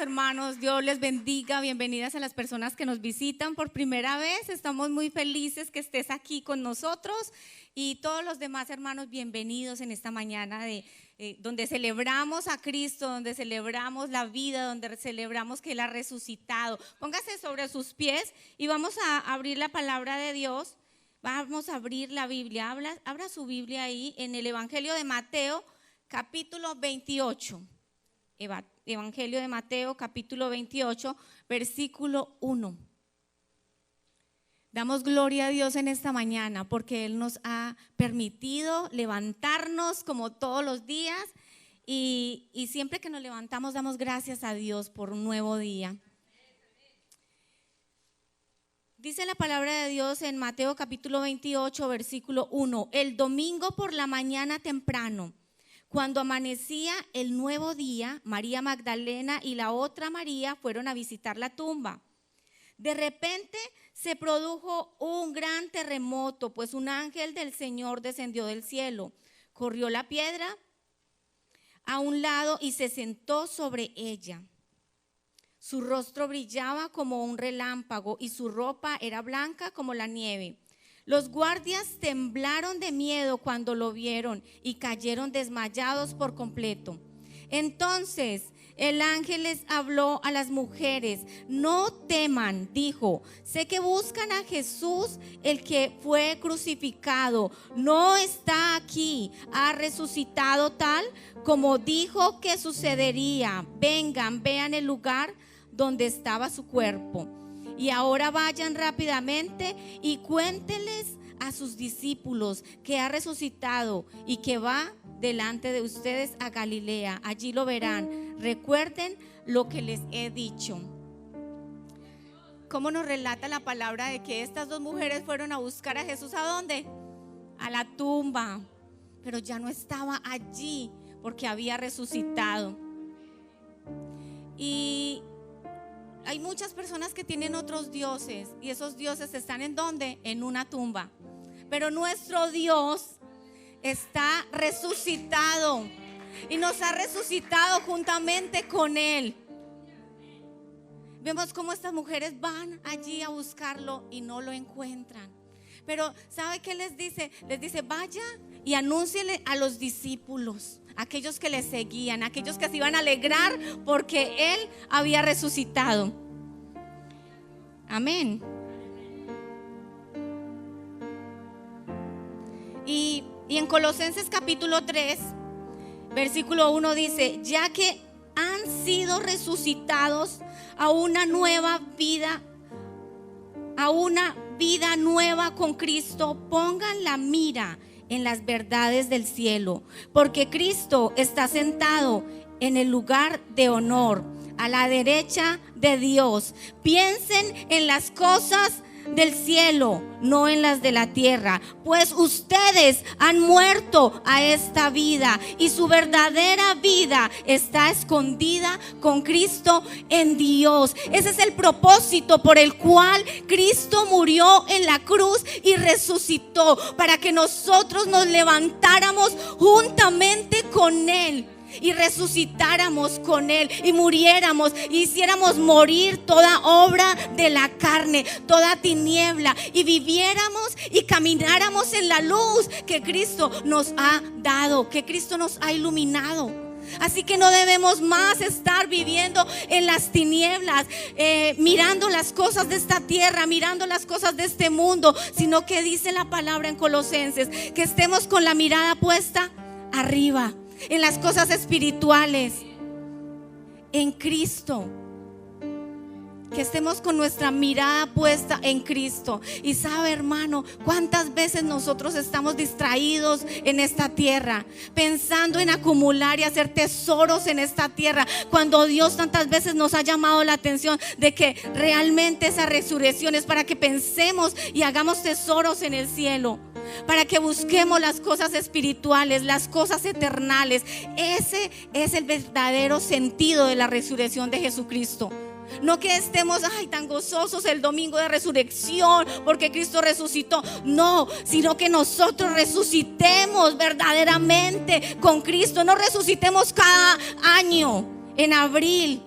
hermanos, Dios les bendiga, bienvenidas a las personas que nos visitan por primera vez, estamos muy felices que estés aquí con nosotros y todos los demás hermanos bienvenidos en esta mañana donde celebramos a Cristo, donde celebramos la vida, donde celebramos que Él ha resucitado. Póngase sobre sus pies y vamos a abrir la palabra de Dios, vamos a abrir la Biblia, abra su Biblia ahí en el Evangelio de Mateo capítulo 28. Evangelio de Mateo capítulo 28 versículo 1. Damos gloria a Dios en esta mañana porque Él nos ha permitido levantarnos como todos los días y siempre que nos levantamos damos gracias a Dios por un nuevo día. Dice la palabra de Dios en Mateo capítulo 28 versículo 1: el domingo por la mañana temprano, cuando amanecía el nuevo día, María Magdalena y la otra María fueron a visitar la tumba. De repente se produjo un gran terremoto, pues un ángel del Señor descendió del cielo, corrió la piedra a un lado y se sentó sobre ella. Su rostro brillaba como un relámpago y su ropa era blanca como la nieve. Los guardias temblaron de miedo cuando lo vieron y cayeron desmayados por completo. Entonces el ángel les habló a las mujeres: no teman, dijo, sé que buscan a Jesús, el que fue crucificado. No está aquí, ha resucitado tal como dijo que sucedería. Vengan, vean el lugar donde estaba su cuerpo. Y ahora vayan rápidamente y cuéntenles a sus discípulos que ha resucitado y que va delante de ustedes a Galilea. Allí lo verán. Recuerden lo que les he dicho. ¿Cómo nos relata la palabra de que estas dos mujeres fueron a buscar a Jesús? ¿A dónde? A la tumba. Pero ya no estaba allí porque había resucitado. Y hay muchas personas que tienen otros dioses y esos dioses están ¿en dónde? En una tumba. Pero nuestro Dios está resucitado y nos ha resucitado juntamente con Él. Vemos cómo estas mujeres van allí a buscarlo y no lo encuentran. Pero ¿sabe qué les dice? Les dice: vaya y anúnciele a los discípulos, aquellos que le seguían, aquellos que se iban a alegrar porque Él había resucitado. Amén. Y en Colosenses capítulo 3 versículo 1 dice: ya que han sido resucitados a una nueva vida, a una vida nueva con Cristo, pongan la mira en las verdades del cielo, porque Cristo está sentado en el lugar de honor a la derecha de Dios. Piensen en las cosas del cielo, no en las de la tierra, pues ustedes han muerto a esta vida y su verdadera vida está escondida con Cristo en Dios. Ese es el propósito por el cual Cristo murió en la cruz y resucitó, para que nosotros nos levantáramos juntamente con Él y resucitáramos con Él y muriéramos, hiciéramos morir toda obra de la carne, toda tiniebla, y viviéramos y camináramos en la luz que Cristo nos ha dado, que Cristo nos ha iluminado. Así que no debemos más estar viviendo en las tinieblas, mirando las cosas de esta tierra, mirando las cosas de este mundo, sino que dice la palabra en Colosenses que estemos con la mirada puesta arriba, en las cosas espirituales, en Cristo. Que estemos con nuestra mirada puesta en Cristo. Y sabe, hermano, cuántas veces nosotros estamos distraídos en esta tierra, pensando en acumular y hacer tesoros en esta tierra, cuando Dios tantas veces nos ha llamado la atención de que realmente esa resurrección es para que pensemos y hagamos tesoros en el cielo, para que busquemos las cosas espirituales, las cosas eternales. Ese es el verdadero sentido de la resurrección de Jesucristo. No que estemos tan gozosos el domingo de resurrección porque Cristo resucitó. No, sino que nosotros resucitemos verdaderamente con Cristo. No resucitemos cada año en abril,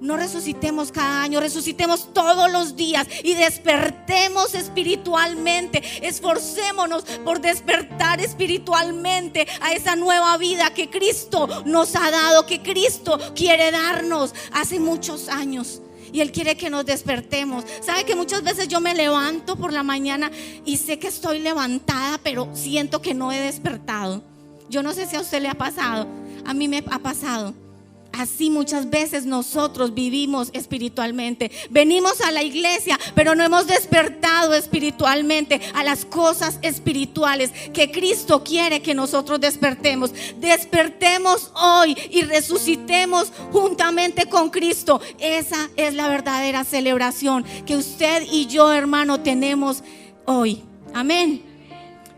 no resucitemos cada año, resucitemos todos los días y despertemos espiritualmente. Esforcémonos por despertar espiritualmente a esa nueva vida que Cristo nos ha dado, que Cristo quiere darnos hace muchos años. Y Él quiere que nos despertemos. Sabe que muchas veces yo me levanto por la mañana y sé que estoy levantada, pero siento que no he despertado. Yo no sé si a usted le ha pasado. A mí me ha pasado. Así muchas veces nosotros vivimos espiritualmente. Venimos a la iglesia, pero no hemos despertado espiritualmente a las cosas espirituales que Cristo quiere que nosotros despertemos. Despertemos hoy y resucitemos juntamente con Cristo. Esa es la verdadera celebración que usted y yo, hermano, tenemos hoy. Amén.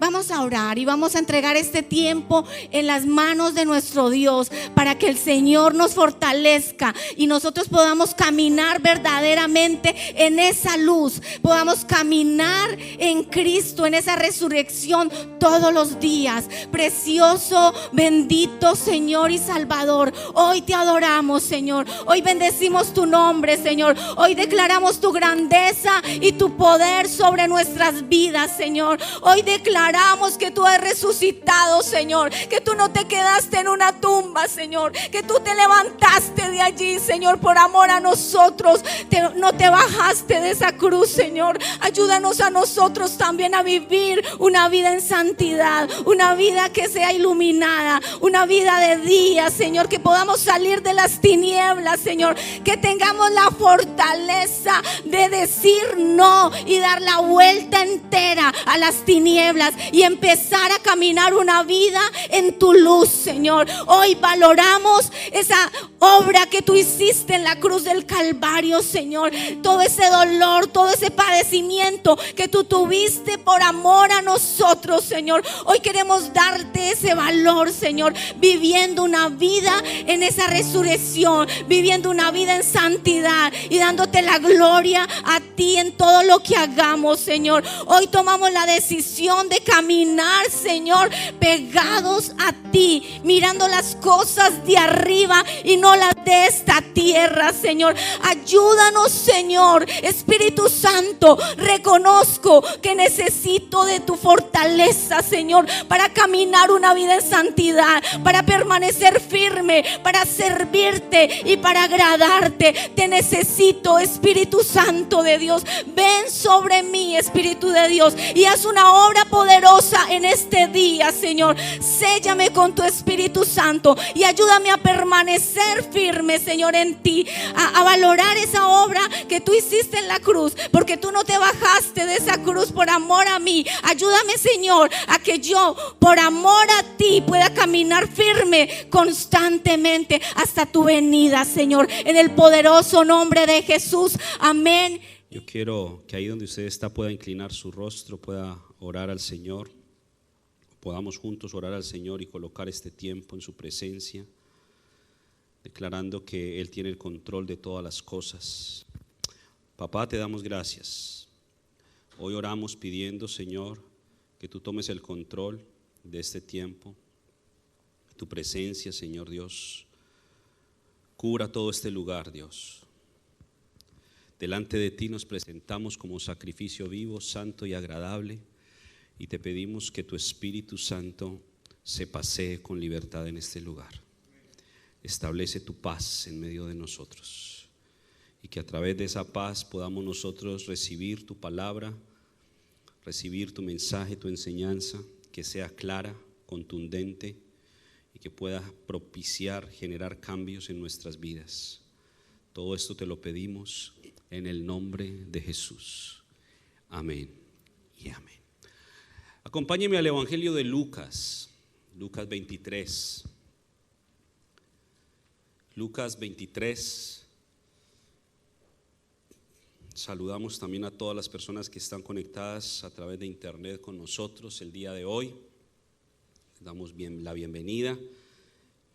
Vamos a orar y vamos a entregar este tiempo en las manos de nuestro Dios para que el Señor nos fortalezca y nosotros podamos caminar verdaderamente en esa luz, podamos caminar en Cristo, en esa resurrección todos los días. Precioso, bendito Señor y Salvador, hoy te adoramos, Señor. Hoy bendecimos tu nombre, Señor. Hoy declaramos tu grandeza y tu poder sobre nuestras vidas, Señor. Hoy declaramos que tú has resucitado, Señor, que tú no te quedaste en una tumba, Señor, que tú te levantaste de allí, Señor, por amor a nosotros. No te bajaste de esa cruz, Señor. Ayúdanos a nosotros también a vivir una vida en santidad, una vida que sea iluminada, una vida de día, Señor, que podamos salir de las tinieblas, Señor, que tengamos la fortaleza de decir no y dar la vuelta entera a las tinieblas y empezar a caminar una vida en tu luz, Señor. Hoy valoramos esa obra que tú hiciste en la cruz del Calvario, Señor. Todo ese dolor, todo ese padecimiento que tú tuviste por amor a nosotros, Señor. Hoy queremos darte ese valor, Señor, viviendo una vida en esa resurrección, viviendo una vida en santidad y dándote la gloria a ti en todo lo que hagamos, Señor. Hoy tomamos la decisión de caminar, Señor, pegados a ti, mirando las cosas de arriba y no las de esta tierra, Señor. Ayúdanos, Señor. Espíritu Santo, reconozco que necesito de tu fortaleza, Señor, para caminar una vida en santidad, para permanecer firme, para servirte y para agradarte. Te necesito, Espíritu Santo de Dios. Ven sobre mí, Espíritu de Dios, y haz una obra poderosa en este día, Señor. Séllame con tu Espíritu Santo y ayúdame a permanecer firme, Señor, en ti, a valorar esa obra que tú hiciste en la cruz, porque tú no te bajaste de esa cruz por amor a mí. Ayúdame, Señor, a que yo, por amor a ti, pueda caminar firme constantemente hasta tu venida, Señor, en el poderoso nombre de Jesús. Amén. Yo quiero que ahí donde usted está pueda inclinar su rostro, pueda orar al Señor, podamos juntos orar al Señor y colocar este tiempo en su presencia, declarando que Él tiene el control de todas las cosas. Papá, te damos gracias. Hoy oramos pidiendo, Señor, que tú tomes el control de este tiempo. Tu presencia, Señor Dios, cubra todo este lugar, Dios. Delante de ti nos presentamos como sacrificio vivo, santo y agradable, y te pedimos que tu Espíritu Santo se pasee con libertad en este lugar. Establece tu paz en medio de nosotros y que a través de esa paz podamos nosotros recibir tu palabra, recibir tu mensaje, tu enseñanza, que sea clara, contundente y que pueda propiciar, generar cambios en nuestras vidas. Todo esto te lo pedimos en el nombre de Jesús. Amén y amén. Acompáñeme al Evangelio de Lucas, Lucas 23. Lucas 23. Saludamos también a todas las personas que están conectadas a través de internet con nosotros el día de hoy. Les damos la bienvenida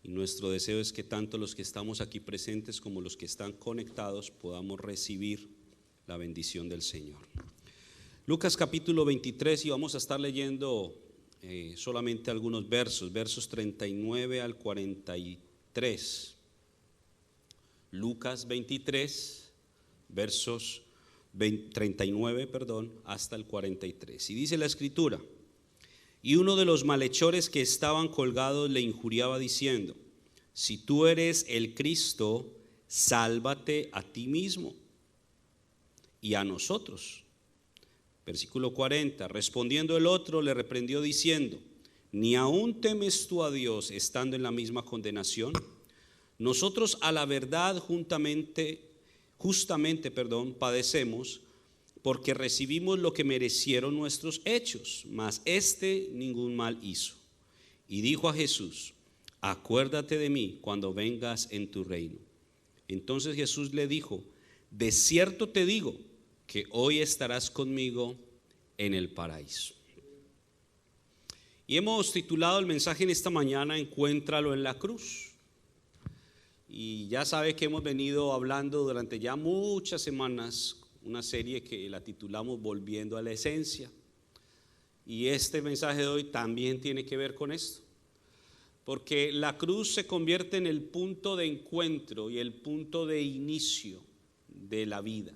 y nuestro deseo es que tanto los que estamos aquí presentes como los que están conectados podamos recibir la bendición del Señor. Lucas capítulo 23, y vamos a estar leyendo solamente algunos versos 39 al 43. Lucas 23, versos 39, hasta el 43. Y dice la escritura: y uno de los malhechores que estaban colgados le injuriaba diciendo: si tú eres el Cristo, sálvate a ti mismo y a nosotros. Versículo 40, respondiendo el otro le reprendió diciendo: ¿ni aún temes tú a Dios estando en la misma condenación? Nosotros a la verdad justamente padecemos, porque recibimos lo que merecieron nuestros hechos, mas este ningún mal hizo. Y dijo a Jesús: acuérdate de mí cuando vengas en tu reino. Entonces Jesús le dijo: de cierto te digo que hoy estarás conmigo en el paraíso. Y hemos titulado el mensaje en esta mañana: encuéntralo en la cruz. Y ya sabe que hemos venido hablando durante ya muchas semanas una serie que la titulamos Volviendo a la Esencia. Y este mensaje de hoy también tiene que ver con esto, porque la cruz se convierte en el punto de encuentro y el punto de inicio de la vida.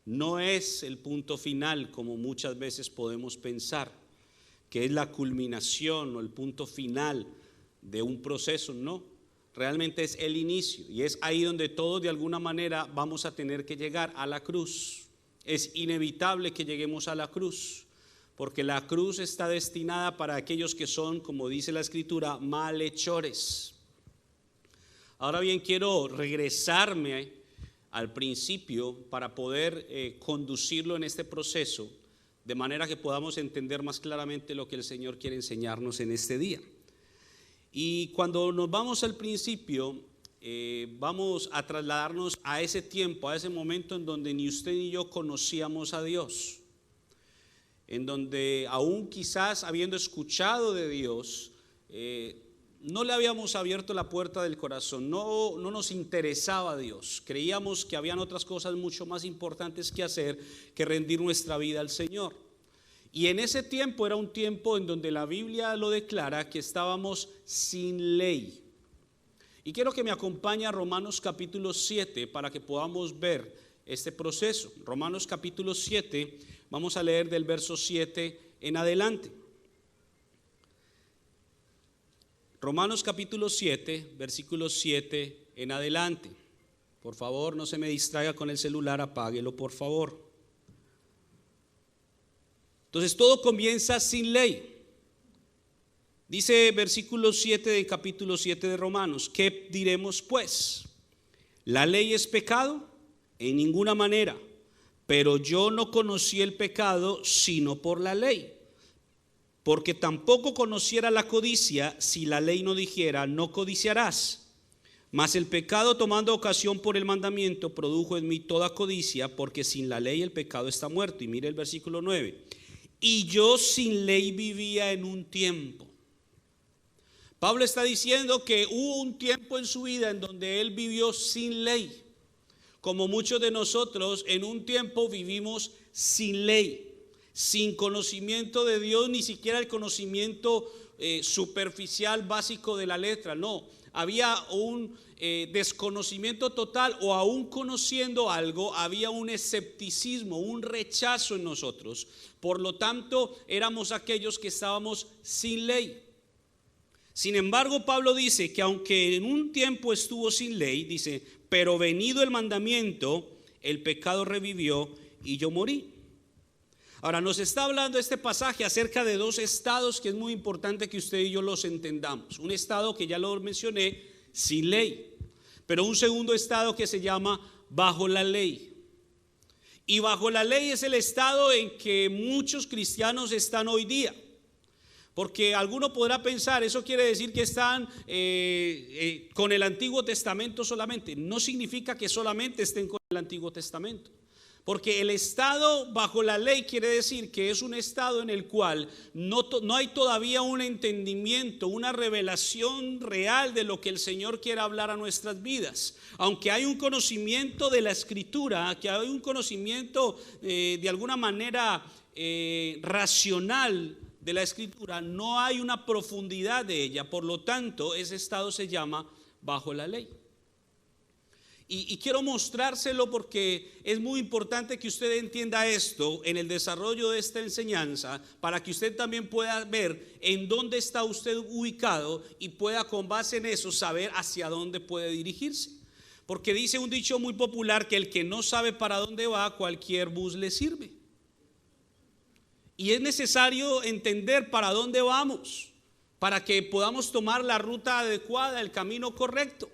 No es el punto final como muchas veces podemos pensar, que es la culminación o el punto final de un proceso. No, realmente es el inicio, y es ahí donde todos de alguna manera vamos a tener que llegar a la cruz. Es inevitable que lleguemos a la cruz, porque la cruz está destinada para aquellos que son, como dice la escritura, malhechores. Ahora bien, quiero regresarme al principio para poder conducirlo en este proceso, de manera que podamos entender más claramente lo que el Señor quiere enseñarnos en este día. Y cuando nos vamos al principio, vamos a trasladarnos a ese tiempo, a ese momento en donde ni usted ni yo conocíamos a Dios, en donde aún quizás habiendo escuchado de Dios, no le habíamos abierto la puerta del corazón, no nos interesaba Dios. Creíamos que habían otras cosas mucho más importantes que hacer que rendir nuestra vida al Señor. Y en ese tiempo era un tiempo en donde la Biblia lo declara, que estábamos sin ley. Y quiero que me acompañe a Romanos capítulo 7 para que podamos ver este proceso. Romanos capítulo 7, vamos a leer del verso 7 en adelante. Romanos capítulo 7, versículo 7 en adelante. Por favor, no se me distraiga con el celular, apáguelo por favor. Entonces todo comienza sin ley. Dice versículo 7 del capítulo 7 de Romanos: ¿qué diremos pues? ¿La ley es pecado? En ninguna manera. Pero yo no conocí el pecado sino por la ley, porque tampoco conociera la codicia si la ley no dijera: no codiciarás. Mas el pecado, tomando ocasión por el mandamiento, produjo en mí toda codicia, porque sin la ley el pecado está muerto. Y mire el versículo 9: y yo sin ley vivía en un tiempo. Pablo está diciendo que hubo un tiempo en su vida en donde él vivió sin ley. Como muchos de nosotros, en un tiempo vivimos sin ley, sin conocimiento de Dios, ni siquiera el conocimiento superficial básico de la letra. No, había un desconocimiento total, o aún conociendo algo, había un escepticismo, un rechazo en nosotros. Por lo tanto, éramos aquellos que estábamos sin ley. Sin embargo, Pablo dice que aunque en un tiempo estuvo sin ley, dice: pero venido el mandamiento, el pecado revivió y yo morí. Ahora nos está hablando este pasaje acerca de dos estados que es muy importante que usted y yo los entendamos. Un estado que ya lo mencioné, sin ley, pero un segundo estado que se llama bajo la ley. Y bajo la ley es el estado en que muchos cristianos están hoy día. Porque alguno podrá pensar, eso quiere decir que están con el Antiguo Testamento solamente. No significa que solamente estén con el Antiguo Testamento. Porque el estado bajo la ley quiere decir que es un estado en el cual no hay todavía un entendimiento, una revelación real de lo que el Señor quiere hablar a nuestras vidas. Aunque hay un conocimiento de la Escritura, que hay un conocimiento de alguna manera racional de la Escritura, no hay una profundidad de ella. Por lo tanto, ese estado se llama bajo la ley. Y quiero mostrárselo porque es muy importante que usted entienda esto en el desarrollo de esta enseñanza, para que usted también pueda ver en dónde está usted ubicado y pueda con base en eso saber hacia dónde puede dirigirse. Porque dice un dicho muy popular que el que no sabe para dónde va, cualquier bus le sirve. Y es necesario entender para dónde vamos, para que podamos tomar la ruta adecuada, el camino correcto.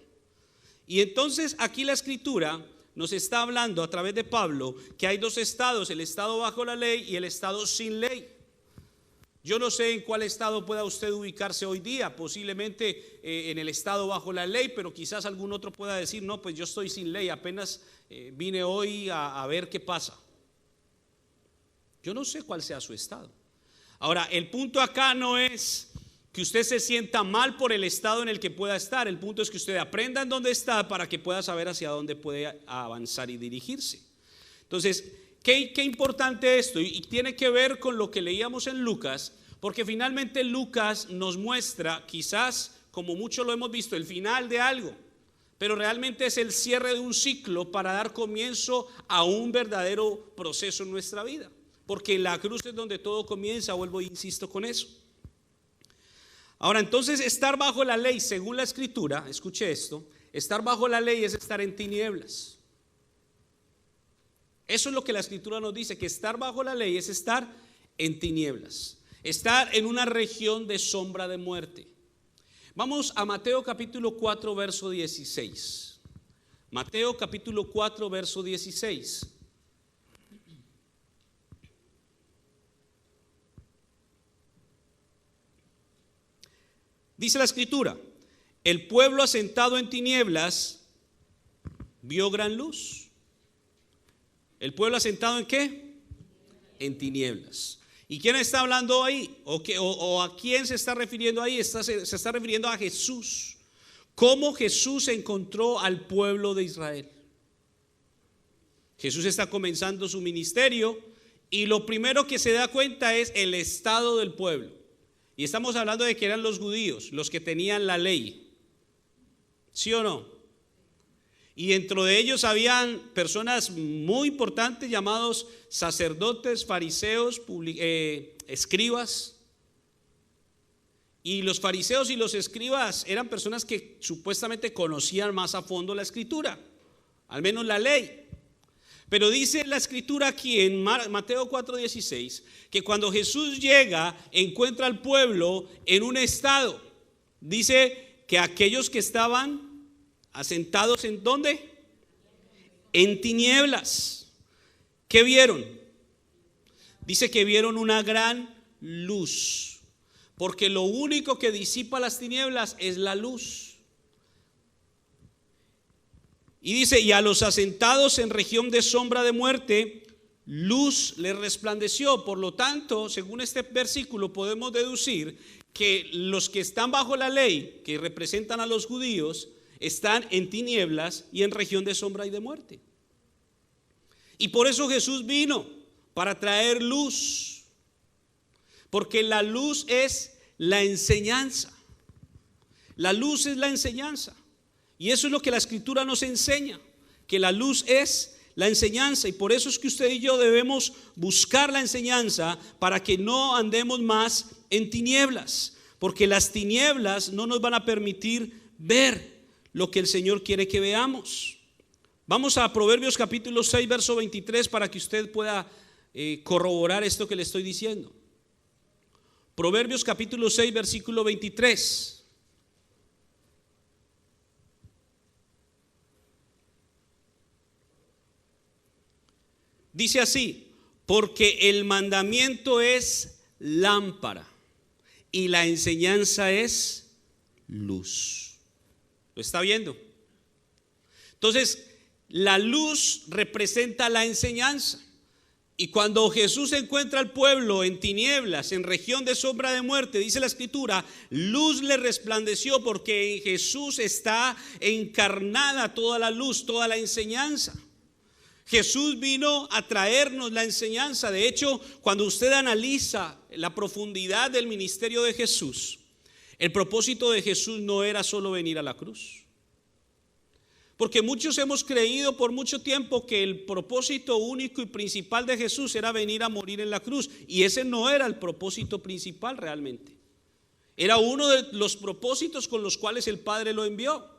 Y entonces aquí la Escritura nos está hablando a través de Pablo que hay dos estados, el estado bajo la ley y el estado sin ley. Yo no sé en cuál estado pueda usted ubicarse hoy día, posiblemente en el estado bajo la ley, pero quizás algún otro pueda decir, no, pues yo estoy sin ley, apenas vine hoy a ver qué pasa. Yo no sé cuál sea su estado. Ahora, el punto acá no es que usted se sienta mal por el estado en el que pueda estar. El punto es que usted aprenda en dónde está para que pueda saber hacia dónde puede avanzar y dirigirse. Entonces, qué importante esto, y tiene que ver con lo que leíamos en Lucas, porque finalmente Lucas nos muestra, quizás como mucho lo hemos visto, el final de algo, pero realmente es el cierre de un ciclo para dar comienzo a un verdadero proceso en nuestra vida, porque en la cruz es donde todo comienza. Vuelvo e insisto con eso. Ahora, entonces, estar bajo la ley, según la Escritura, escuche esto, estar bajo la ley es estar en tinieblas. Eso es lo que la Escritura nos dice, que estar bajo la ley es estar en tinieblas, estar en una región de sombra de muerte. Vamos a Mateo capítulo 4, verso 16. Mateo capítulo 4, verso 16. Dice la Escritura: el pueblo asentado en tinieblas vio gran luz. ¿El pueblo asentado en qué? En tinieblas. ¿Y quién está hablando ahí? ¿O a quién se está refiriendo ahí? Se está refiriendo a Jesús. ¿Cómo Jesús encontró al pueblo de Israel? Jesús está comenzando su ministerio y lo primero que se da cuenta es el estado del pueblo. Y estamos hablando de que eran los judíos, los que tenían la ley. ¿Sí o no? Y dentro de ellos habían personas muy importantes llamados sacerdotes, fariseos, escribas. Y los fariseos y los escribas eran personas que supuestamente conocían más a fondo la Escritura, al menos la ley. Pero dice la Escritura aquí en Mateo 4:16 que cuando Jesús llega, encuentra al pueblo en un estado. Dice que aquellos que estaban asentados ¿en dónde? En tinieblas. ¿Qué vieron? Dice que vieron una gran luz, porque lo único que disipa las tinieblas es la luz. Y dice, y a los asentados en región de sombra de muerte, luz les resplandeció. Por lo tanto, según este versículo podemos deducir que los que están bajo la ley, que representan a los judíos, están en tinieblas y en región de sombra y de muerte. Y por eso Jesús vino, para traer luz, porque la luz es la enseñanza. La luz es la enseñanza. Y eso es lo que la Escritura nos enseña, que la luz es la enseñanza. Y por eso es que usted y yo debemos buscar la enseñanza para que no andemos más en tinieblas, porque las tinieblas no nos van a permitir ver lo que el Señor quiere que veamos. Vamos a Proverbios capítulo 6, verso 23 para que usted pueda corroborar esto que le estoy diciendo. Proverbios capítulo 6, versículo 23. Dice así: porque el mandamiento es lámpara y la enseñanza es luz. ¿Lo está viendo? Entonces, la luz representa la enseñanza. Y cuando Jesús encuentra al pueblo en tinieblas, en región de sombra de muerte, dice la Escritura, luz le resplandeció, porque en Jesús está encarnada toda la luz, toda la enseñanza. Jesús vino a traernos la enseñanza. De hecho, cuando usted analiza la profundidad del ministerio de Jesús, el propósito de Jesús no era solo venir a la cruz. Porque muchos hemos creído por mucho tiempo que el propósito único y principal de Jesús era venir a morir en la cruz. Y ese no era el propósito principal realmente. Era uno de los propósitos con los cuales el Padre lo envió.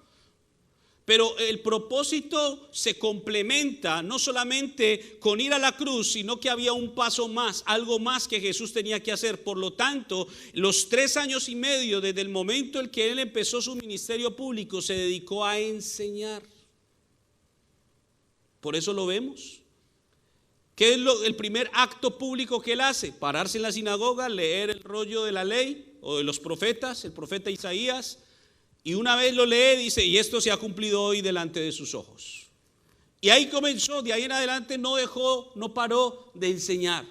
Pero el propósito se complementa no solamente con ir a la cruz, sino que había un paso más, algo más que Jesús tenía que hacer. Por lo tanto, los 3 años y medio desde el momento en que Él empezó su ministerio público, se dedicó a enseñar. Por eso lo vemos. ¿Qué es el primer acto público que Él hace? Pararse en la sinagoga, leer el rollo de la ley o de los profetas, el profeta Isaías. Y una vez lo lee, dice, y esto se ha cumplido hoy delante de sus ojos. Y ahí comenzó, de ahí en adelante no paró de enseñar.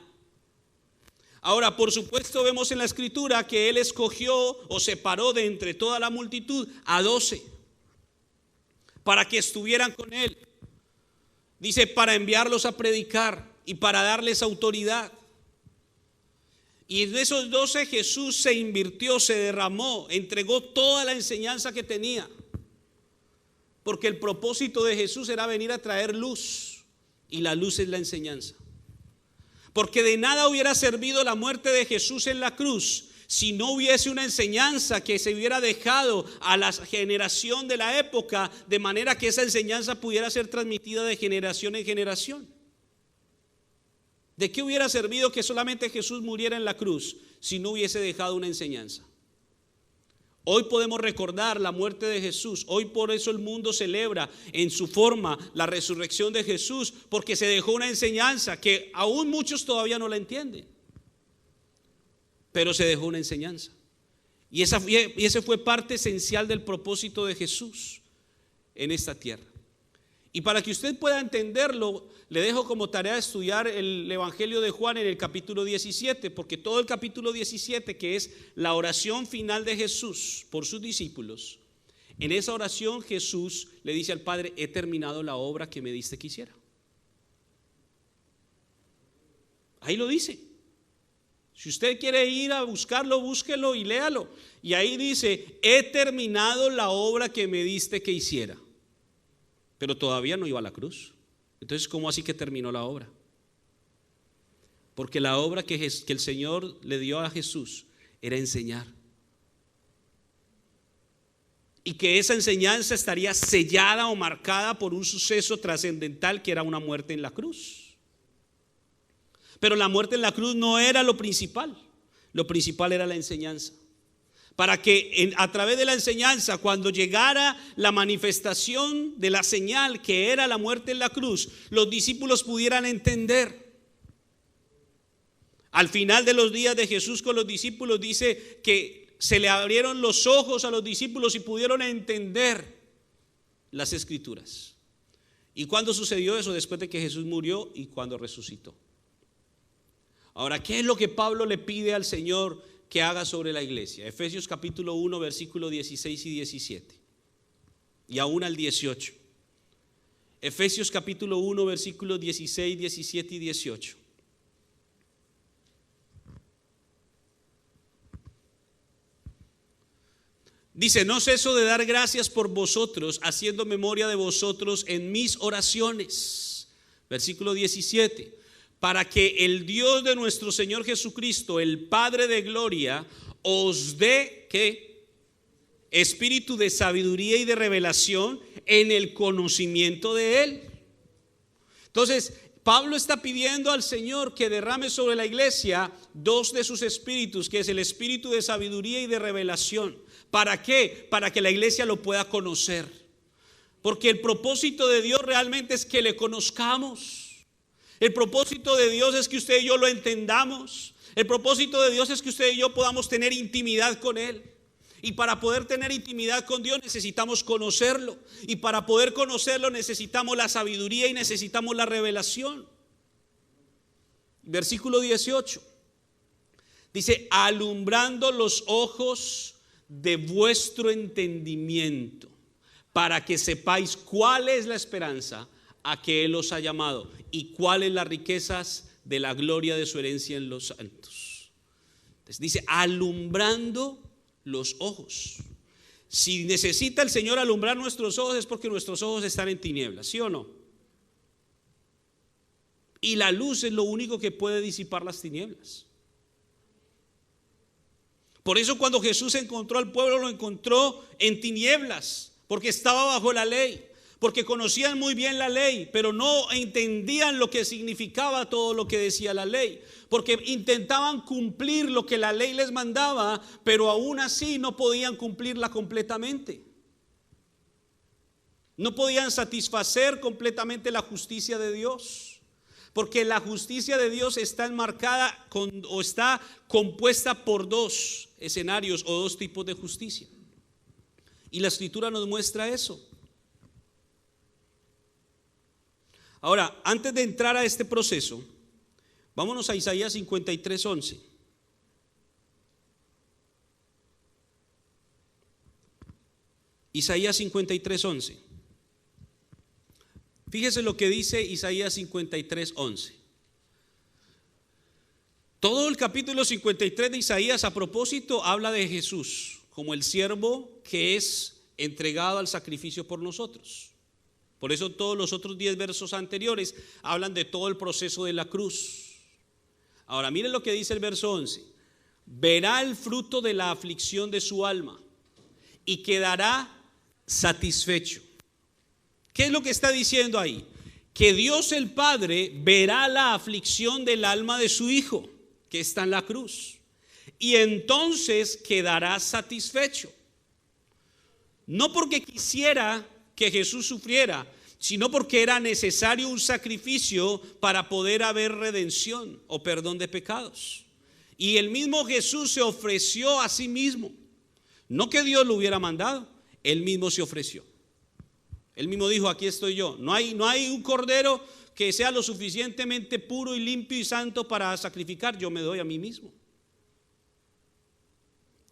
Ahora, por supuesto, vemos en la escritura que Él escogió o separó de entre toda la multitud a 12 para que estuvieran con Él. Dice, para enviarlos a predicar y para darles autoridad. Y en esos 12 Jesús se invirtió, se derramó, entregó toda la enseñanza que tenía. Porque el propósito de Jesús era venir a traer luz. Y la luz es la enseñanza. Porque de nada hubiera servido la muerte de Jesús en la cruz si no hubiese una enseñanza que se hubiera dejado a la generación de la época, de manera que esa enseñanza pudiera ser transmitida de generación en generación. ¿De qué hubiera servido que solamente Jesús muriera en la cruz si no hubiese dejado una enseñanza? Hoy podemos recordar la muerte de Jesús. Hoy por eso el mundo celebra en su forma la resurrección de Jesús, porque se dejó una enseñanza que aún muchos todavía no la entienden. Pero se dejó una enseñanza. Y ese fue parte esencial del propósito de Jesús en esta tierra. Y para que usted pueda entenderlo, le dejo como tarea estudiar el Evangelio de Juan en el capítulo 17, porque todo el capítulo 17, que es la oración final de Jesús por sus discípulos, en esa oración Jesús le dice al Padre, he terminado la obra que me diste que hiciera. Ahí lo dice. Si usted quiere ir a buscarlo, búsquelo y léalo. Y ahí dice, he terminado la obra que me diste que hiciera. Pero todavía no iba a la cruz. Entonces, ¿cómo así que terminó la obra? Porque la obra que el Señor le dio a Jesús era enseñar. Y que esa enseñanza estaría sellada o marcada por un suceso trascendental que era una muerte en la cruz. Pero la muerte en la cruz no era lo principal. Lo principal era la enseñanza. Para que a través de la enseñanza, cuando llegara la manifestación de la señal que era la muerte en la cruz, los discípulos pudieran entender. Al final de los días de Jesús con los discípulos dice que se le abrieron los ojos a los discípulos y pudieron entender las escrituras. ¿Y cuándo sucedió eso? Después de que Jesús murió y cuando resucitó. Ahora, ¿qué es lo que Pablo le pide al Señor que haga sobre la iglesia? Efesios capítulo 1, versículos 16 y 17 y aún al 18. Efesios capítulo 1, versículos 16, 17 y 18. Dice, no ceso de dar gracias por vosotros, haciendo memoria de vosotros en mis oraciones. Versículo 17. Para que el Dios de nuestro Señor Jesucristo, el Padre de gloria, os dé ¿qué? Espíritu de sabiduría y de revelación en el conocimiento de Él. Entonces, Pablo está pidiendo al Señor que derrame sobre la iglesia 2 de sus espíritus, que es el espíritu de sabiduría y de revelación. ¿Para qué? Para que la iglesia lo pueda conocer. Porque el propósito de Dios realmente es que le conozcamos. El propósito de Dios es que usted y yo lo entendamos. El propósito de Dios es que usted y yo podamos tener intimidad con Él. Y para poder tener intimidad con Dios necesitamos conocerlo. Y para poder conocerlo necesitamos la sabiduría y necesitamos la revelación. Versículo 18. Dice, alumbrando los ojos de vuestro entendimiento, para que sepáis cuál es la esperanza a que Él os ha llamado y cuáles las riquezas de la gloria de su herencia en los santos. Entonces dice, alumbrando los ojos. si necesita el Señor alumbrar nuestros ojos es porque nuestros ojos están en tinieblas, ¿sí o no? Y la luz es lo único que puede disipar las tinieblas. Por eso cuando Jesús encontró al pueblo, lo encontró en tinieblas, porque estaba bajo la ley, porque conocían muy bien la ley, pero no entendían lo que significaba todo lo que decía la ley, porque intentaban cumplir lo que la ley les mandaba, pero aún así no podían cumplirla completamente. No podían satisfacer completamente la justicia de Dios, porque la justicia de Dios está enmarcada o está compuesta por dos escenarios o dos tipos de justicia. Y la Escritura nos muestra eso. Ahora, antes de entrar a este proceso, vámonos a Isaías 53:11. Isaías 53:11. Fíjese lo que dice Isaías 53:11. Todo el capítulo 53 de Isaías, a propósito, habla de Jesús como el siervo que es entregado al sacrificio por nosotros. Por eso todos los otros 10 versos anteriores hablan de todo el proceso de la cruz. Ahora miren lo que dice el verso 11. Verá el fruto de la aflicción de su alma y quedará satisfecho. ¿Qué es lo que está diciendo ahí? Que Dios el Padre verá la aflicción del alma de su Hijo, que está en la cruz, y entonces quedará satisfecho. No porque quisiera que Jesús sufriera, sino porque era necesario un sacrificio para poder haber redención o perdón de pecados. Y el mismo Jesús se ofreció a sí mismo. No que Dios lo hubiera mandado, él mismo se ofreció. Él mismo dijo: aquí estoy yo. No hay un cordero que sea lo suficientemente puro y limpio y santo para sacrificar. Yo me doy a mí mismo.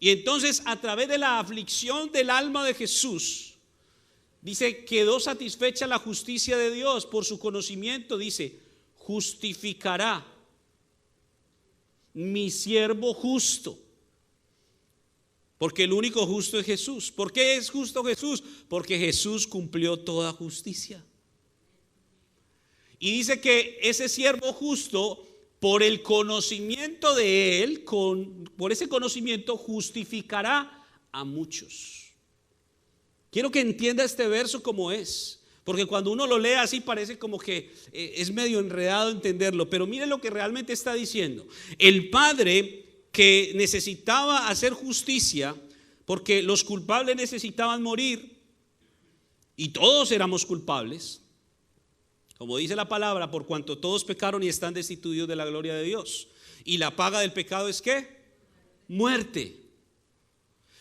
Y entonces, a través de la aflicción del alma de Jesús, dice, quedó satisfecha la justicia de Dios por su conocimiento. Dice, justificará mi siervo justo. Porque el único justo es Jesús. ¿Por qué es justo Jesús? Porque Jesús cumplió toda justicia. Y dice que ese siervo justo, por el conocimiento de él, por ese conocimiento justificará a muchos. Quiero que entienda este verso como es, porque cuando uno lo lee así parece como que es medio enredado entenderlo, pero mire lo que realmente está diciendo. El Padre, que necesitaba hacer justicia, porque los culpables necesitaban morir, y todos éramos culpables, como dice la palabra, por cuanto todos pecaron y están destituidos de la gloria de Dios. Y la paga del pecado es ¿qué? Muerte.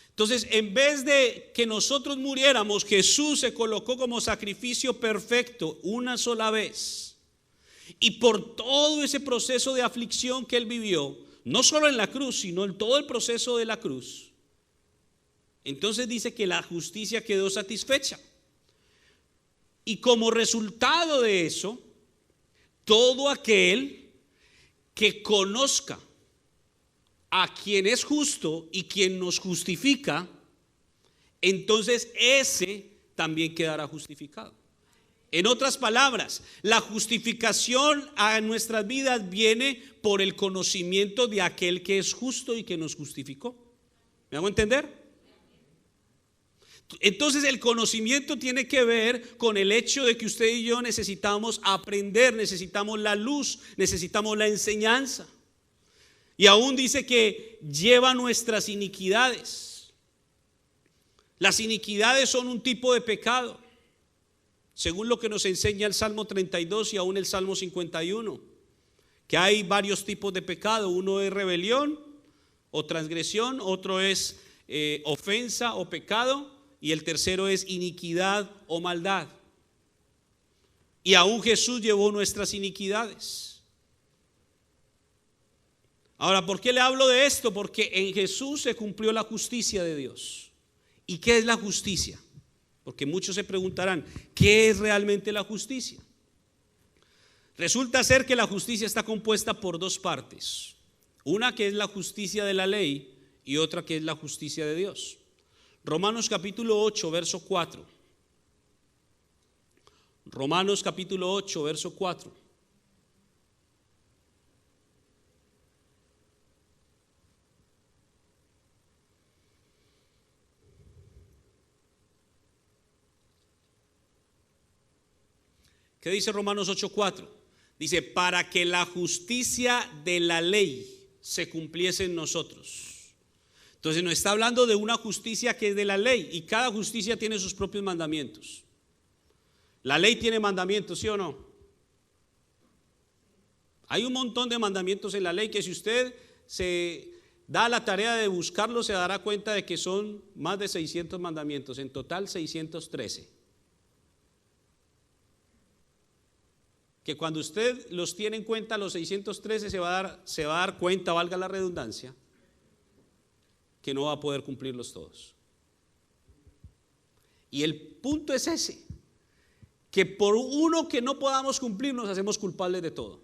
Entonces, en vez de que nosotros muriéramos, Jesús se colocó como sacrificio perfecto una sola vez. Y por todo ese proceso de aflicción que él vivió, no solo en la cruz, sino en todo el proceso de la cruz, entonces dice que la justicia quedó satisfecha. Y como resultado de eso, todo aquel que conozca a quien es justo y quien nos justifica, entonces ese también quedará justificado. En otras palabras, la justificación a nuestras vidas viene por el conocimiento de aquel que es justo y que nos justificó. ¿Me hago entender? Entonces el conocimiento tiene que ver con el hecho de que usted y yo necesitamos aprender, necesitamos la luz, necesitamos la enseñanza. Y aún dice que lleva nuestras iniquidades. Las iniquidades son un tipo de pecado, según lo que nos enseña el Salmo 32 y aún el Salmo 51, que hay varios tipos de pecado. Uno es rebelión o transgresión, otro es ofensa o pecado, y el tercero es iniquidad o maldad. Y aún Jesús llevó nuestras iniquidades. Ahora, ¿por qué le hablo de esto? Porque en Jesús se cumplió la justicia de Dios. ¿Y qué es la justicia? Porque muchos se preguntarán, ¿qué es realmente la justicia? Resulta ser que la justicia está compuesta por dos partes. Una que es la justicia de la ley y otra que es la justicia de Dios. Romanos capítulo 8, verso 4. Romanos capítulo 8, verso 4. ¿Qué dice Romanos 8:4? Dice, para que la justicia de la ley se cumpliese en nosotros. Entonces nos está hablando de una justicia que es de la ley, y cada justicia tiene sus propios mandamientos. La ley tiene mandamientos, ¿sí o no? Hay un montón de mandamientos en la ley que si usted se da la tarea de buscarlos se dará cuenta de que son más de 600 mandamientos, en total 613. Que cuando usted los tiene en cuenta, los 613, se va a dar cuenta, valga la redundancia, que no va a poder cumplirlos todos. Y el punto es ese, que por uno que no podamos cumplir nos hacemos culpables de todo.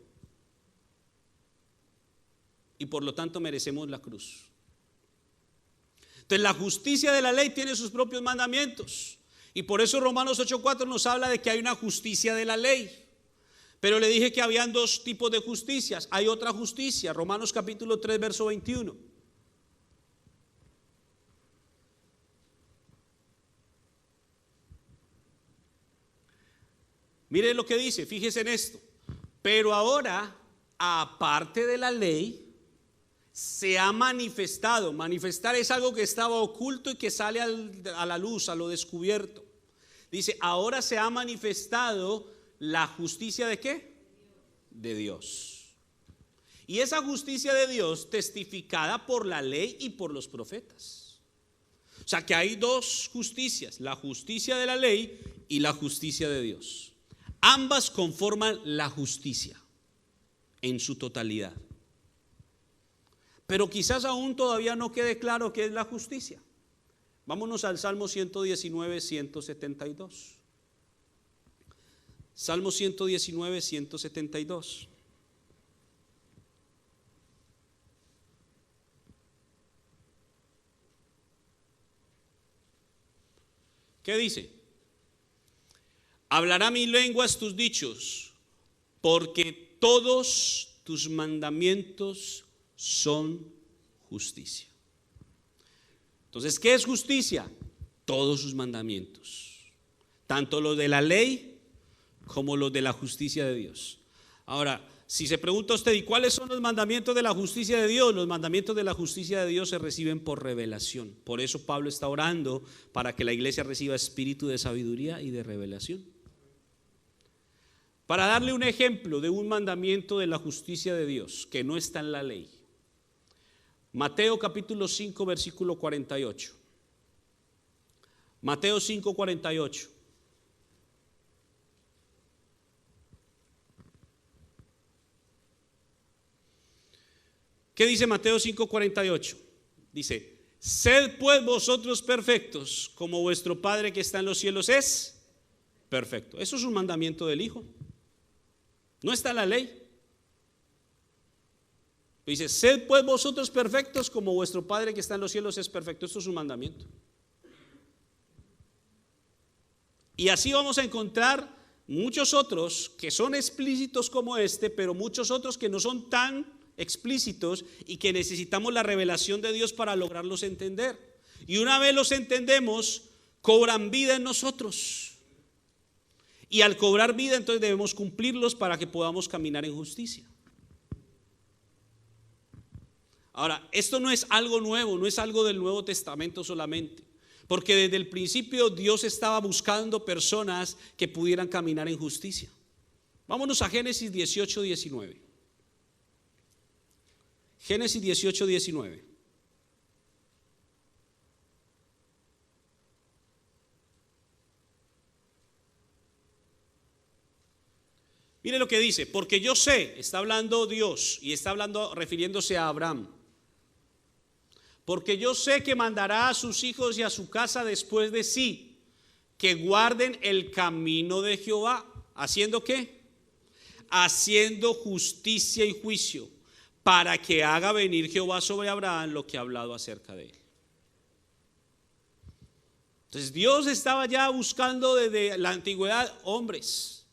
Y por lo tanto merecemos la cruz. Entonces la justicia de la ley tiene sus propios mandamientos. Y por eso Romanos 8:4 nos habla de que hay una justicia de la ley. Pero le dije que habían dos tipos de justicias. Hay otra justicia, Romanos capítulo 3, verso 21. Mire lo que dice, fíjese en esto. Pero ahora, aparte de la ley, se ha manifestado. Manifestar es algo que estaba oculto y que sale a la luz, a lo descubierto. Dice, ahora se ha manifestado la justicia ¿de qué? De Dios. Y esa justicia de Dios testificada por la ley y por los profetas. O sea que hay dos justicias, la justicia de la ley y la justicia de Dios. Ambas conforman la justicia en su totalidad. Pero quizás aún todavía no quede claro qué es la justicia. Vámonos al Salmo 119, 172. Salmo 119, 172. ¿Qué dice? Hablará mi lengua tus dichos, porque todos tus mandamientos son justicia. Entonces, ¿qué es justicia? Todos sus mandamientos, tanto los de la ley como los de la justicia de Dios. Ahora, si se pregunta usted, ¿y cuáles son los mandamientos de la justicia de Dios? Los mandamientos de la justicia de Dios se reciben por revelación. Por eso Pablo está orando para que la iglesia reciba espíritu de sabiduría y de revelación. Para darle un ejemplo de un mandamiento de la justicia de Dios que no está en la ley. Mateo capítulo 5, versículo 48. Mateo 5, 48. ¿Qué dice Mateo 5:48? Dice, sed pues vosotros perfectos, como vuestro Padre que está en los cielos es perfecto. Eso es un mandamiento del Hijo. No está en la ley. Dice, sed pues vosotros perfectos, como vuestro Padre que está en los cielos es perfecto. Esto es un mandamiento. Y así vamos a encontrar muchos otros que son explícitos como este, pero muchos otros que no son tan explícitos y que necesitamos la revelación de Dios para lograrlos entender. Y una vez los entendemos, cobran vida en nosotros. Y al cobrar vida, entonces debemos cumplirlos para que podamos caminar en justicia. Ahora, esto no es algo nuevo, no es algo del Nuevo Testamento solamente, porque desde el principio Dios estaba buscando personas que pudieran caminar en justicia. Vámonos a Génesis 18, 19. Génesis 18, 19. Mire lo que dice, porque yo sé, está hablando Dios y está hablando refiriéndose a Abraham. Porque yo sé que mandará a sus hijos y a su casa después de sí, que guarden el camino de Jehová. ¿Haciendo qué? Haciendo justicia y juicio, para que haga venir Jehová sobre Abraham lo que ha hablado acerca de él. Entonces Dios estaba ya buscando desde la antigüedad hombres.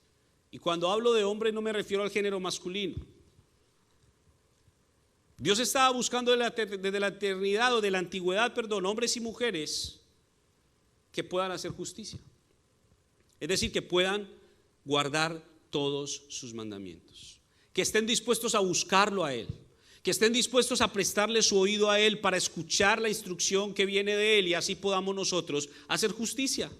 Y cuando hablo de hombre no me refiero al género masculino. Dios estaba buscando desde la eternidad o de la antigüedad, hombres y mujeres que puedan hacer justicia. Es decir, que puedan guardar todos sus mandamientos. Que estén dispuestos a buscarlo a Él. Que estén dispuestos a prestarle su oído a Él para escuchar la instrucción que viene de Él y así podamos nosotros hacer justicia.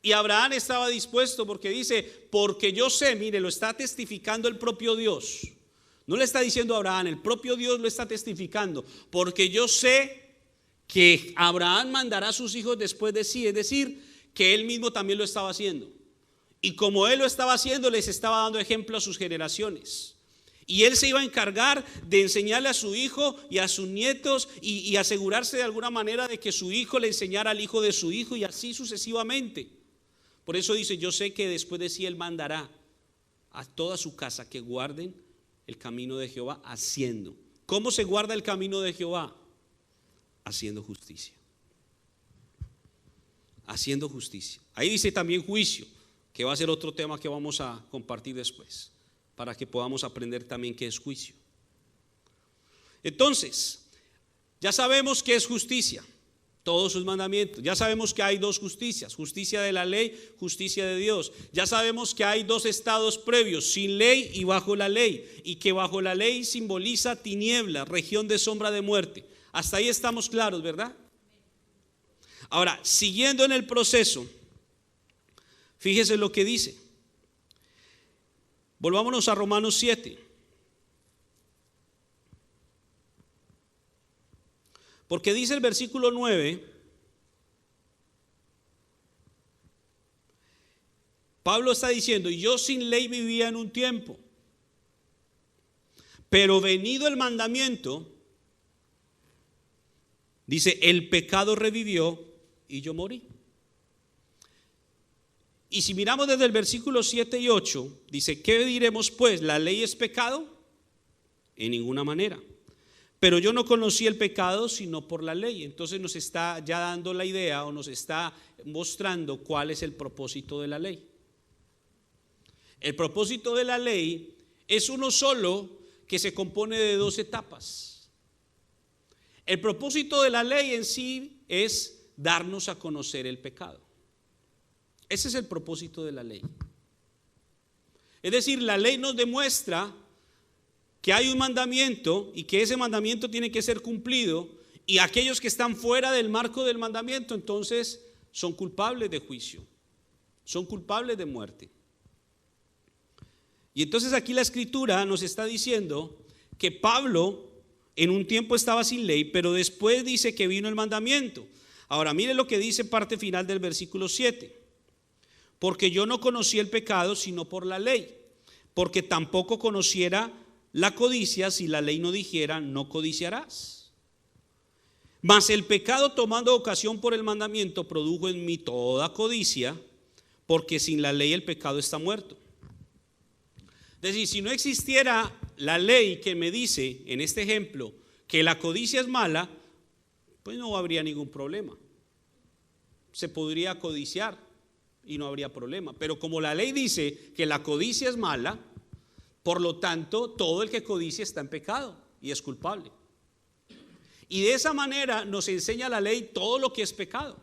Y Abraham estaba dispuesto porque dice, porque yo sé, mire, lo está testificando el propio Dios. No le está diciendo a Abraham, el propio Dios lo está testificando. Porque yo sé que Abraham mandará a sus hijos después de sí, es decir, que él mismo también lo estaba haciendo. Y como él lo estaba haciendo, les estaba dando ejemplo a sus generaciones. Y él se iba a encargar de enseñarle a su hijo y a sus nietos y asegurarse de alguna manera de que su hijo le enseñara al hijo de su hijo y así sucesivamente. Por eso dice, yo sé que después de sí él mandará a toda su casa que guarden el camino de Jehová haciendo. ¿Cómo se guarda el camino de Jehová? Haciendo justicia. Haciendo justicia. Ahí dice también juicio, que va a ser otro tema que vamos a compartir después, para que podamos aprender también qué es juicio. Entonces, ya sabemos qué es justicia, todos sus mandamientos. Ya sabemos que hay dos justicias, justicia de la ley, justicia de Dios. Ya sabemos que hay dos estados previos, sin ley y bajo la ley, y que bajo la ley simboliza tiniebla, región de sombra de muerte. Hasta ahí estamos claros, ¿verdad? Ahora, siguiendo en el proceso, fíjese lo que dice. Volvámonos a Romanos 7. Porque dice el versículo 9, Pablo está diciendo, yo sin ley vivía en un tiempo, pero venido el mandamiento, dice, el pecado revivió y yo morí. Y si miramos desde el versículo 7 y 8, dice, ¿qué diremos pues? ¿La ley es pecado? En ninguna manera. Pero yo no conocí el pecado sino por la ley. Entonces nos está ya dando la idea o nos está mostrando cuál es el propósito de la ley. El propósito de la ley es uno solo que se compone de dos etapas. El propósito de la ley en sí es darnos a conocer el pecado. Ese es el propósito de la ley. Es decir, la ley nos demuestra que hay un mandamiento y que ese mandamiento tiene que ser cumplido, y aquellos que están fuera del marco del mandamiento entonces son culpables de juicio, son culpables de muerte. Y entonces aquí la escritura nos está diciendo que Pablo en un tiempo estaba sin ley, pero después dice que vino el mandamiento. Ahora mire lo que dice parte final del versículo 7. Porque yo no conocí el pecado sino por la ley, porque tampoco conociera la codicia si la ley no dijera no codiciarás. Mas el pecado, tomando ocasión por el mandamiento, produjo en mí toda codicia, porque sin la ley el pecado está muerto. Es decir, si no existiera la ley que me dice en este ejemplo que la codicia es mala, pues no habría ningún problema. Se podría codiciar y no habría problema. Pero como la ley dice que la codicia es mala, por lo tanto, todo el que codicia está en pecado y es culpable. Y de esa manera nos enseña la ley todo lo que es pecado.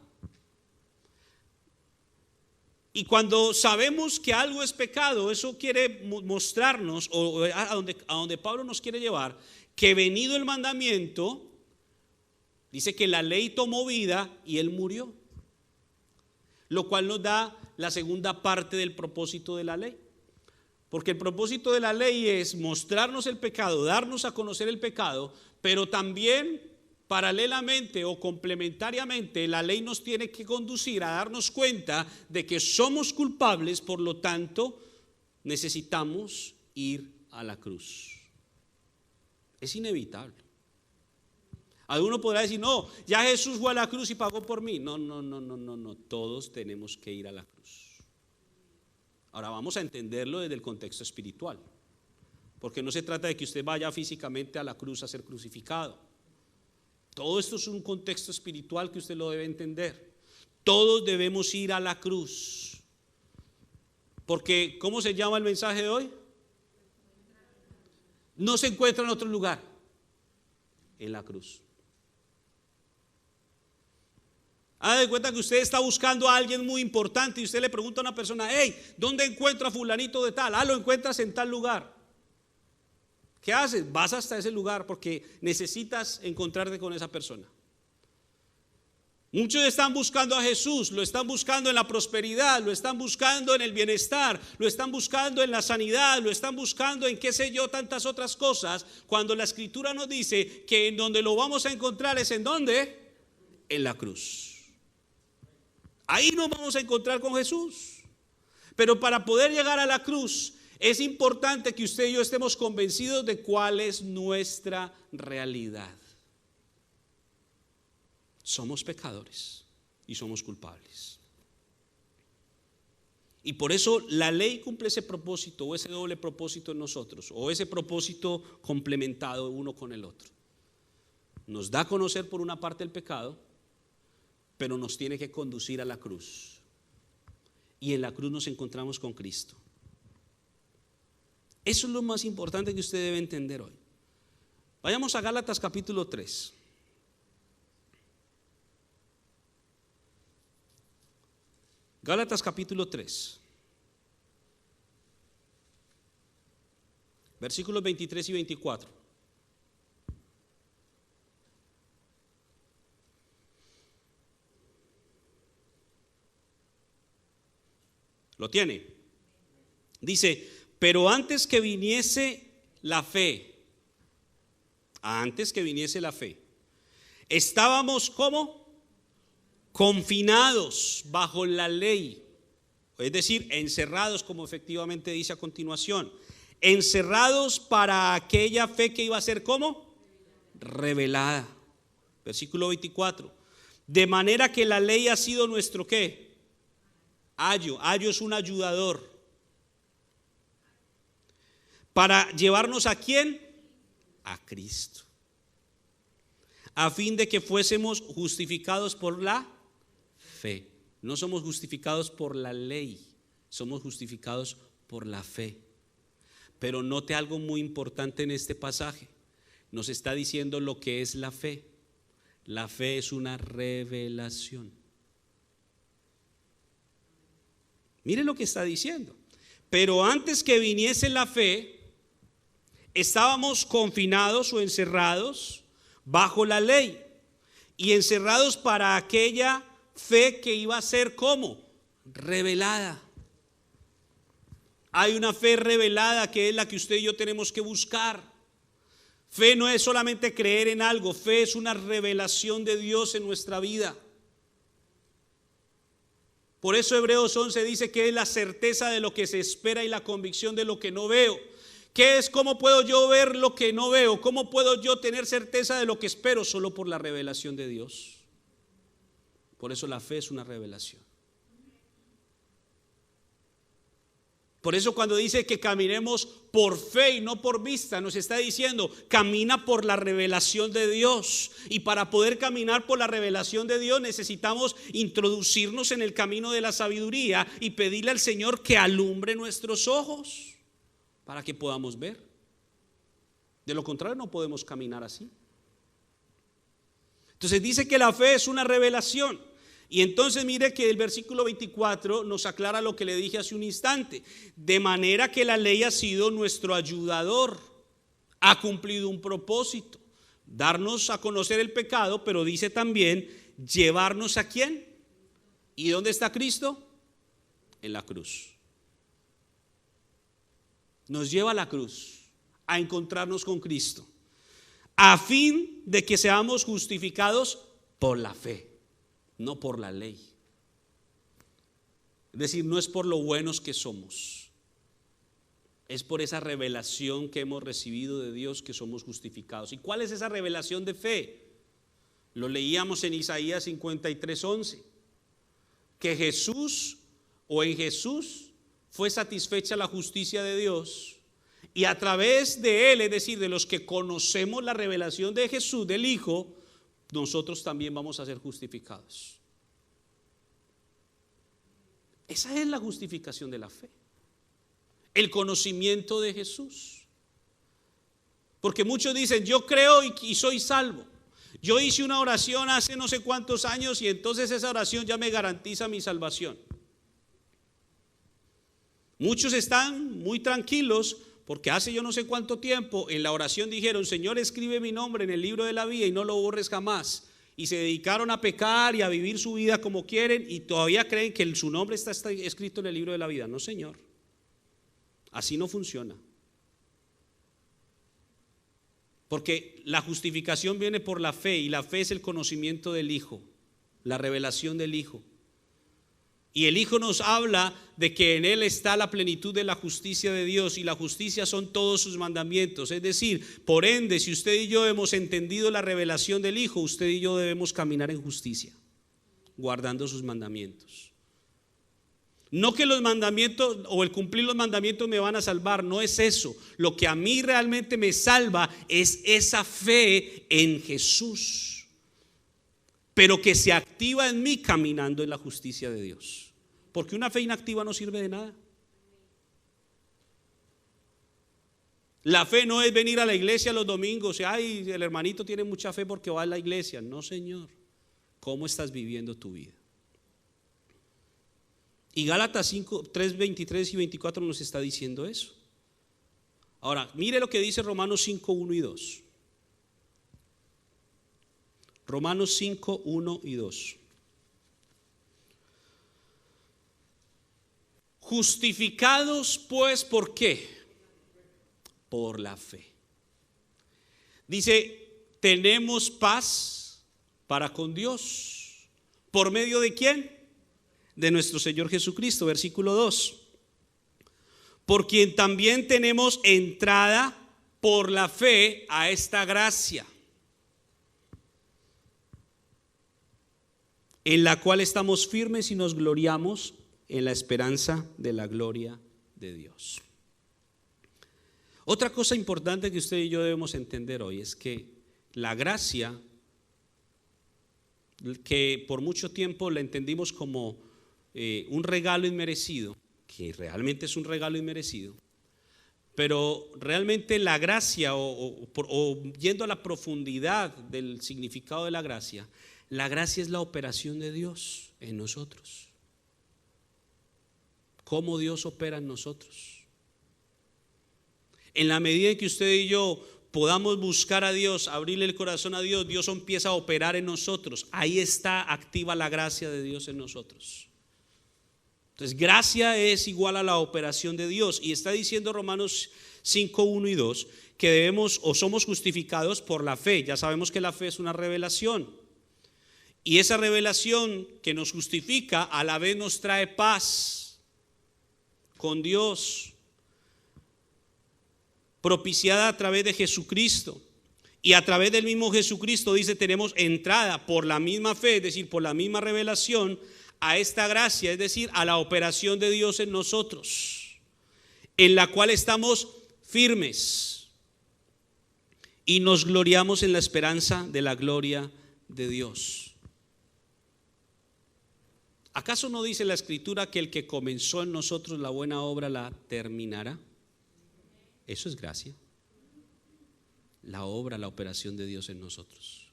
Y cuando sabemos que algo es pecado, eso quiere mostrarnos, o a donde Pablo nos quiere llevar, que venido el mandamiento, dice que la ley tomó vida y él murió. Lo cual nos da la segunda parte del propósito de la ley. Porque el propósito de la ley es mostrarnos el pecado, darnos a conocer el pecado, pero también paralelamente o complementariamente la ley nos tiene que conducir a darnos cuenta de que somos culpables, por lo tanto necesitamos ir a la cruz. Es inevitable. Alguno podrá decir, no, ya Jesús fue a la cruz y pagó por mí. No, todos tenemos que ir a la cruz. Ahora vamos a entenderlo desde el contexto espiritual, porque no se trata de que usted vaya físicamente a la cruz a ser crucificado. Todo esto es un contexto espiritual que usted lo debe entender. todos debemos ir a la cruz. Porque, ¿cómo se llama el mensaje de hoy? No se encuentra en otro lugar, en la cruz. Haga de cuenta que usted está buscando a alguien muy importante y usted le pregunta a una persona: hey, ¿dónde encuentro a fulanito de tal? Lo encuentras en tal lugar. ¿Qué haces? Vas hasta ese lugar porque necesitas encontrarte con esa persona. Muchos están buscando a Jesús, lo están buscando en la prosperidad, lo están buscando en el bienestar, lo están buscando en la sanidad, lo están buscando en qué sé yo, tantas otras cosas, cuando la Escritura nos dice que en donde lo vamos a encontrar es ¿en dónde? En la cruz. Ahí nos vamos a encontrar con Jesús. Pero para poder llegar a la cruz es importante que usted y yo estemos convencidos de cuál es nuestra realidad. Somos pecadores y somos culpables. Y por eso la ley cumple ese propósito, o ese doble propósito en nosotros, o ese propósito complementado uno con el otro. Nos da a conocer por una parte el pecado, pero nos tiene que conducir a la cruz. Y en la cruz nos encontramos con Cristo. Eso es lo más importante que usted debe entender hoy. Vayamos a Gálatas capítulo 3. Gálatas capítulo 3. Versículos 23 y 24. ¿Lo tiene? Dice: pero antes que viniese la fe, estábamos ¿cómo? Confinados bajo la ley, es decir, encerrados, como efectivamente dice a continuación, encerrados para aquella fe que iba a ser ¿cómo? Revelada. Versículo 24. De manera que la ley ha sido nuestro ¿qué? Ayo es un ayudador. ¿Para llevarnos a quién? A Cristo. A fin de que fuésemos justificados por la fe. No somos justificados por la ley, somos justificados por la fe. Pero note algo muy importante en este pasaje. Nos está diciendo lo que es la fe. La fe es una revelación. Mire lo que está diciendo. Pero antes que viniese la fe, estábamos confinados o encerrados bajo la ley y encerrados para aquella fe que iba a ser ¿cómo? Revelada. Hay una fe revelada que es la que usted y yo tenemos que buscar. Fe no es solamente creer en algo, fe es una revelación de Dios en nuestra vida. Por eso Hebreos 11 dice que es la certeza de lo que se espera y la convicción de lo que no veo. ¿Qué es? ¿Cómo puedo yo ver lo que no veo? ¿Cómo puedo yo tener certeza de lo que espero? Solo por la revelación de Dios. Por eso la fe es una revelación. Por eso cuando dice que caminemos por fe y no por vista, nos está diciendo, camina por la revelación de Dios. Y para poder caminar por la revelación de Dios necesitamos introducirnos en el camino de la sabiduría y pedirle al Señor que alumbre nuestros ojos para que podamos ver. De lo contrario no podemos caminar así. Entonces dice que la fe es una revelación. Y entonces mire que el versículo 24 nos aclara lo que le dije hace un instante. De manera que la ley ha sido nuestro ayudador, ha cumplido un propósito, darnos a conocer el pecado, pero dice también llevarnos ¿a quién? ¿Y dónde está Cristo? En la cruz. Nos lleva a la cruz, a encontrarnos con Cristo, a fin de que seamos justificados por la fe. No por la ley. Es decir, no es por lo buenos que somos. Es por esa revelación que hemos recibido de Dios que somos justificados. ¿Y cuál es esa revelación de fe? Lo leíamos en Isaías 53:11. Que Jesús o en Jesús fue satisfecha la justicia de Dios. Y a través de Él, es decir, de los que conocemos la revelación de Jesús, del Hijo, nosotros también vamos a ser justificados. Esa es la justificación de la fe. El conocimiento de Jesús. Porque muchos dicen, yo creo y soy salvo. Yo hice una oración hace no sé cuántos años y entonces esa oración ya me garantiza mi salvación. Muchos están muy tranquilos porque hace yo no sé cuánto tiempo en la oración dijeron, Señor, escribe mi nombre en el libro de la vida y no lo borres jamás. Y se dedicaron a pecar y a vivir su vida como quieren y todavía creen que su nombre está escrito en el libro de la vida. No, Señor, así no funciona. Porque la justificación viene por la fe y la fe es el conocimiento del Hijo, la revelación del Hijo. Y el Hijo nos habla de que en Él está la plenitud de la justicia de Dios y la justicia son todos sus mandamientos. Es decir, por ende, si usted y yo hemos entendido la revelación del Hijo, usted y yo debemos caminar en justicia, guardando sus mandamientos. No que los mandamientos o el cumplir los mandamientos me van a salvar, no es eso. Lo que a mí realmente me salva es esa fe en Jesús, pero que se activa en mí caminando en la justicia de Dios. Porque una fe inactiva no sirve de nada. La fe no es venir a la iglesia los domingos y ay, el hermanito tiene mucha fe porque va a la iglesia. No, Señor. ¿Cómo estás viviendo tu vida? Y Gálatas 5, 3, 23 y 24 nos está diciendo eso. Ahora, mire lo que dice Romanos 5, 1 y 2. Romanos 5, 1 y 2. Justificados pues, ¿por qué? Por la fe. Dice, tenemos paz para con Dios. ¿Por medio de quién? De nuestro Señor Jesucristo, versículo 2. Por quien también tenemos entrada por la fe a esta gracia, en la cual estamos firmes y nos gloriamos en la esperanza de la gloria de Dios. Otra cosa importante que usted y yo debemos entender hoy es que la gracia, que por mucho tiempo la entendimos como un regalo inmerecido, que realmente es un regalo inmerecido, pero realmente la gracia o yendo a la profundidad del significado de la gracia es la operación de Dios en nosotros. ¿Cómo Dios opera en nosotros? En la medida en que usted y yo podamos buscar a Dios, abrirle el corazón a Dios, Dios empieza a operar en nosotros. Ahí está activa la gracia de Dios en nosotros. Entonces, gracia es igual a la operación de Dios. Y está diciendo Romanos 5, 1 y 2 que debemos o somos justificados por la fe. Ya sabemos que la fe es una revelación. Y esa revelación que nos justifica a la vez nos trae paz con Dios, propiciada a través de Jesucristo. Y a través del mismo Jesucristo, dice, tenemos entrada por la misma fe, es decir, por la misma revelación, a esta gracia, es decir, a la operación de Dios en nosotros, en la cual estamos firmes y nos gloriamos en la esperanza de la gloria de Dios. ¿Acaso no dice la Escritura que el que comenzó en nosotros la buena obra la terminará? Eso es gracia. La obra, la operación de Dios en nosotros.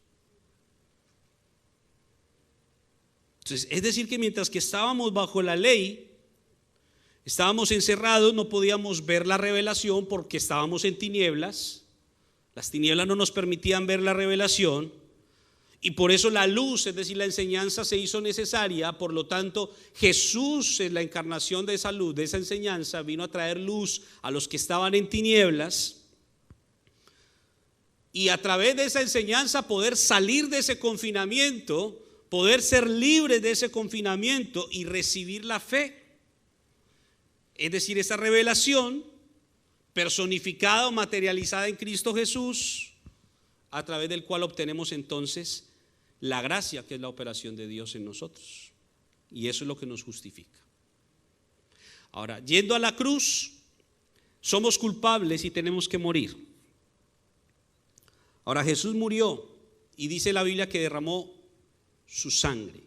Entonces, es decir que mientras que estábamos bajo la ley, estábamos encerrados, no podíamos ver la revelación porque estábamos en tinieblas. Las tinieblas no nos permitían ver la revelación y por eso la luz, es decir, la enseñanza se hizo necesaria. Por lo tanto, Jesús, en la encarnación de esa luz, de esa enseñanza, vino a traer luz a los que estaban en tinieblas y a través de esa enseñanza poder salir de ese confinamiento, poder ser libres de ese confinamiento y recibir la fe, es decir, esa revelación personificada o materializada en Cristo Jesús, a través del cual obtenemos entonces la gracia, que es la operación de Dios en nosotros, y eso es lo que nos justifica. Ahora, yendo a la cruz, somos culpables y tenemos que morir. Ahora, Jesús murió y dice la Biblia que derramó su sangre.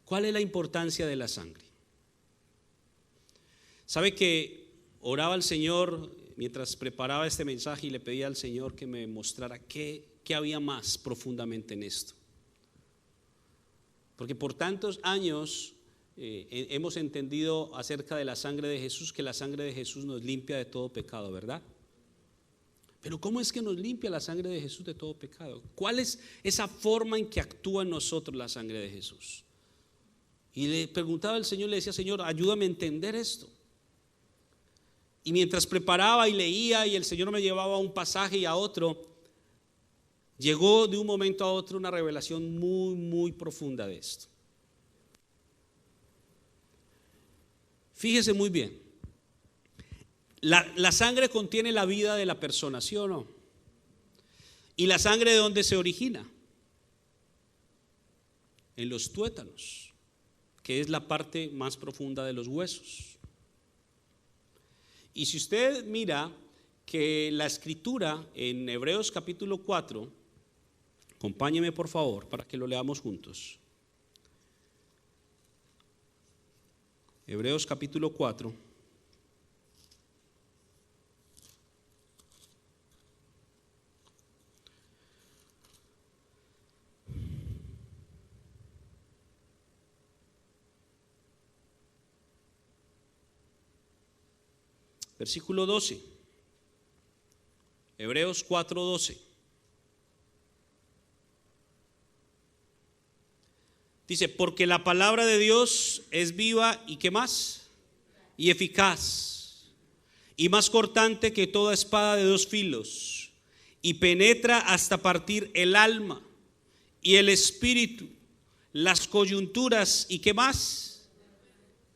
¿Cuál es la importancia de la sangre? ¿Sabe que oraba al Señor mientras preparaba este mensaje y le pedía al Señor que me mostrara qué había más profundamente en esto? Porque por tantos años hemos entendido acerca de la sangre de Jesús, que la sangre de Jesús nos limpia de todo pecado, ¿verdad? Pero ¿cómo es que nos limpia la sangre de Jesús de todo pecado? ¿Cuál es esa forma en que actúa en nosotros la sangre de Jesús? Y le preguntaba al Señor, le decía: Señor, ayúdame a entender esto. Y mientras preparaba y leía y el Señor me llevaba a un pasaje y a otro, llegó de un momento a otro una revelación muy, muy profunda de esto. Fíjese muy bien. La sangre contiene la vida de la persona, ¿sí o no? ¿Y la sangre de dónde se origina? En los tuétanos, que es la parte más profunda de los huesos. Y si usted mira que la escritura en Hebreos capítulo 4, acompáñeme por favor para que lo leamos juntos. Hebreos capítulo 4. Versículo 12. Hebreos 4:12. Dice: porque la palabra de Dios es viva y ¿qué más? Y eficaz, y más cortante que toda espada de dos filos, y penetra hasta partir el alma y el espíritu, las coyunturas y ¿qué más?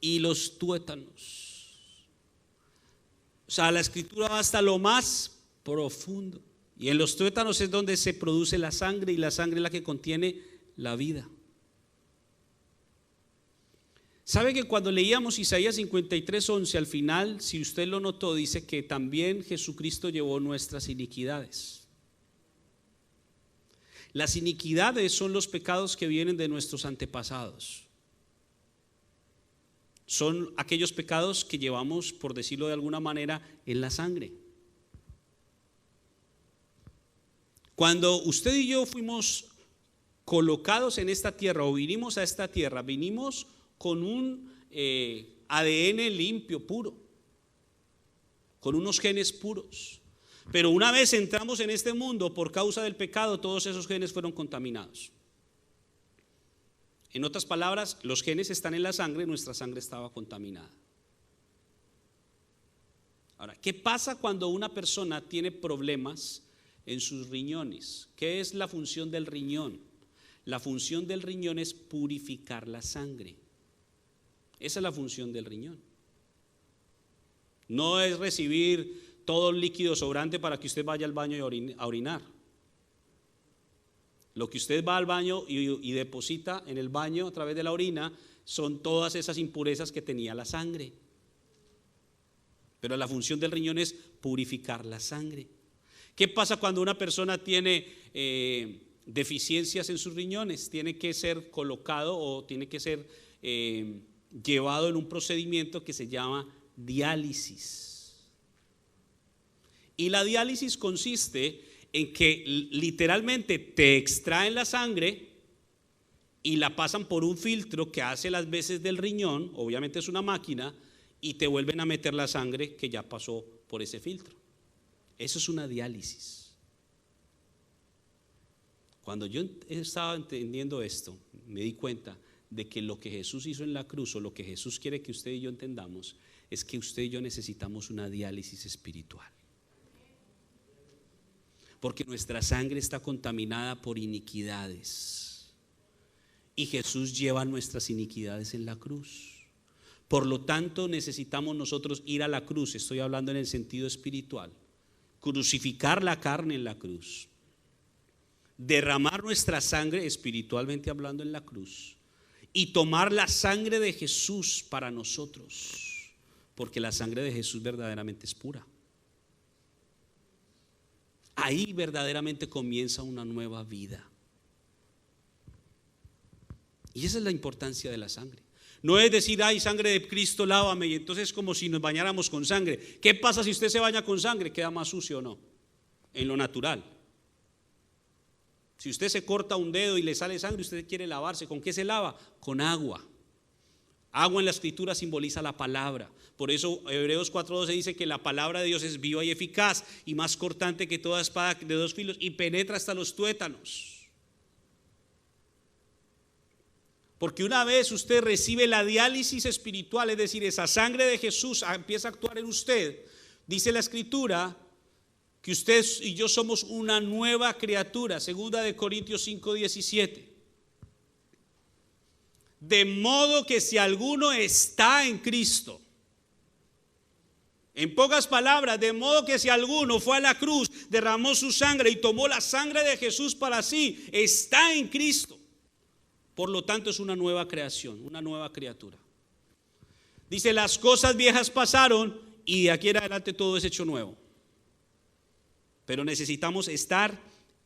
Y los tuétanos. O sea, la escritura va hasta lo más profundo. Y en los tuétanos es donde se produce la sangre, y la sangre es la que contiene la vida. ¿Sabe que cuando leíamos Isaías 53:11 al final, si usted lo notó, dice que también Jesucristo llevó nuestras iniquidades? Las iniquidades son los pecados que vienen de nuestros antepasados. Son aquellos pecados que llevamos, por decirlo de alguna manera, en la sangre. Cuando usted y yo fuimos colocados en esta tierra o vinimos a esta tierra, vinimos con un ADN limpio, puro, con unos genes puros. Pero una vez entramos en este mundo, por causa del pecado, todos esos genes fueron contaminados. En otras palabras, los genes están en la sangre, nuestra sangre estaba contaminada. Ahora, ¿qué pasa cuando una persona tiene problemas en sus riñones? ¿Qué es la función del riñón? La función del riñón es purificar la sangre. Esa es la función del riñón. No es recibir todo el líquido sobrante para que usted vaya al baño a orinar. Lo que usted va al baño y deposita en el baño a través de la orina son todas esas impurezas que tenía la sangre. Pero la función del riñón es purificar la sangre. ¿Qué pasa cuando una persona tiene deficiencias en sus riñones? Tiene que ser colocado o tiene que ser llevado en un procedimiento que se llama diálisis. Y la diálisis consiste en que literalmente te extraen la sangre y la pasan por un filtro que hace las veces del riñón, obviamente es una máquina, y te vuelven a meter la sangre que ya pasó por ese filtro. Eso es una diálisis. Cuando yo estaba entendiendo esto, me di cuenta de que lo que Jesús hizo en la cruz, o lo que Jesús quiere que usted y yo entendamos, es que usted y yo necesitamos una diálisis espiritual. Porque nuestra sangre está contaminada por iniquidades. Y Jesús lleva nuestras iniquidades en la cruz. Por lo tanto, necesitamos nosotros ir a la cruz, estoy hablando en el sentido espiritual, crucificar la carne en la cruz, derramar nuestra sangre espiritualmente hablando en la cruz y tomar la sangre de Jesús para nosotros, porque la sangre de Jesús verdaderamente es pura. Ahí verdaderamente comienza una nueva vida. Y esa es la importancia de la sangre. No es decir, ay, sangre de Cristo, lávame, y entonces es como si nos bañáramos con sangre. ¿Qué pasa si usted se baña con sangre? ¿Queda más sucio o no? En lo natural. Si usted se corta un dedo y le sale sangre, usted quiere lavarse. ¿Con qué se lava? Con agua. Agua en la escritura simboliza la palabra. Por eso Hebreos 4:12 dice que la palabra de Dios es viva y eficaz y más cortante que toda espada de dos filos y penetra hasta los tuétanos. Porque una vez usted recibe la diálisis espiritual, es decir, esa sangre de Jesús empieza a actuar en usted, dice la escritura que usted y yo somos una nueva criatura, 2 Corintios 5:17. De modo que si alguno está en Cristo, en pocas palabras, de modo que si alguno fue a la cruz, derramó su sangre y tomó la sangre de Jesús para sí, está en Cristo. Por lo tanto es una nueva creación, una nueva criatura. Dice, las cosas viejas pasaron y de aquí en adelante todo es hecho nuevo. Pero necesitamos estar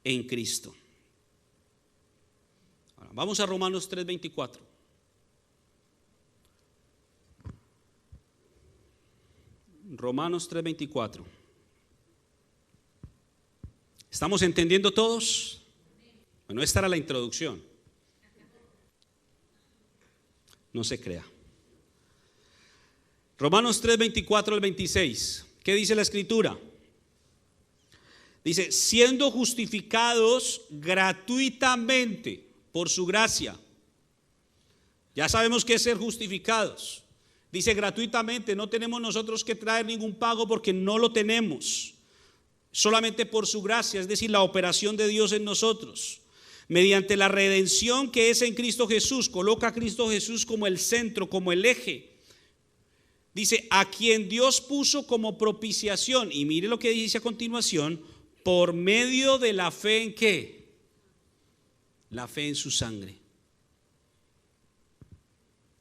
en Cristo. Ahora, vamos a Romanos 3:24. Romanos 3:24. ¿Estamos entendiendo todos? Bueno, esta era la introducción. No se crea. Romanos 3:24 al 26. ¿Qué dice la escritura? Dice, siendo justificados gratuitamente por su gracia. Ya sabemos qué es ser justificados. Dice gratuitamente, no tenemos nosotros que traer ningún pago porque no lo tenemos. Solamente por su gracia, es decir, la operación de Dios en nosotros. Mediante la redención que es en Cristo Jesús, coloca a Cristo Jesús como el centro, como el eje. Dice, a quien Dios puso como propiciación. Y mire lo que dice a continuación, por medio de la fe en ¿qué? La fe en su sangre.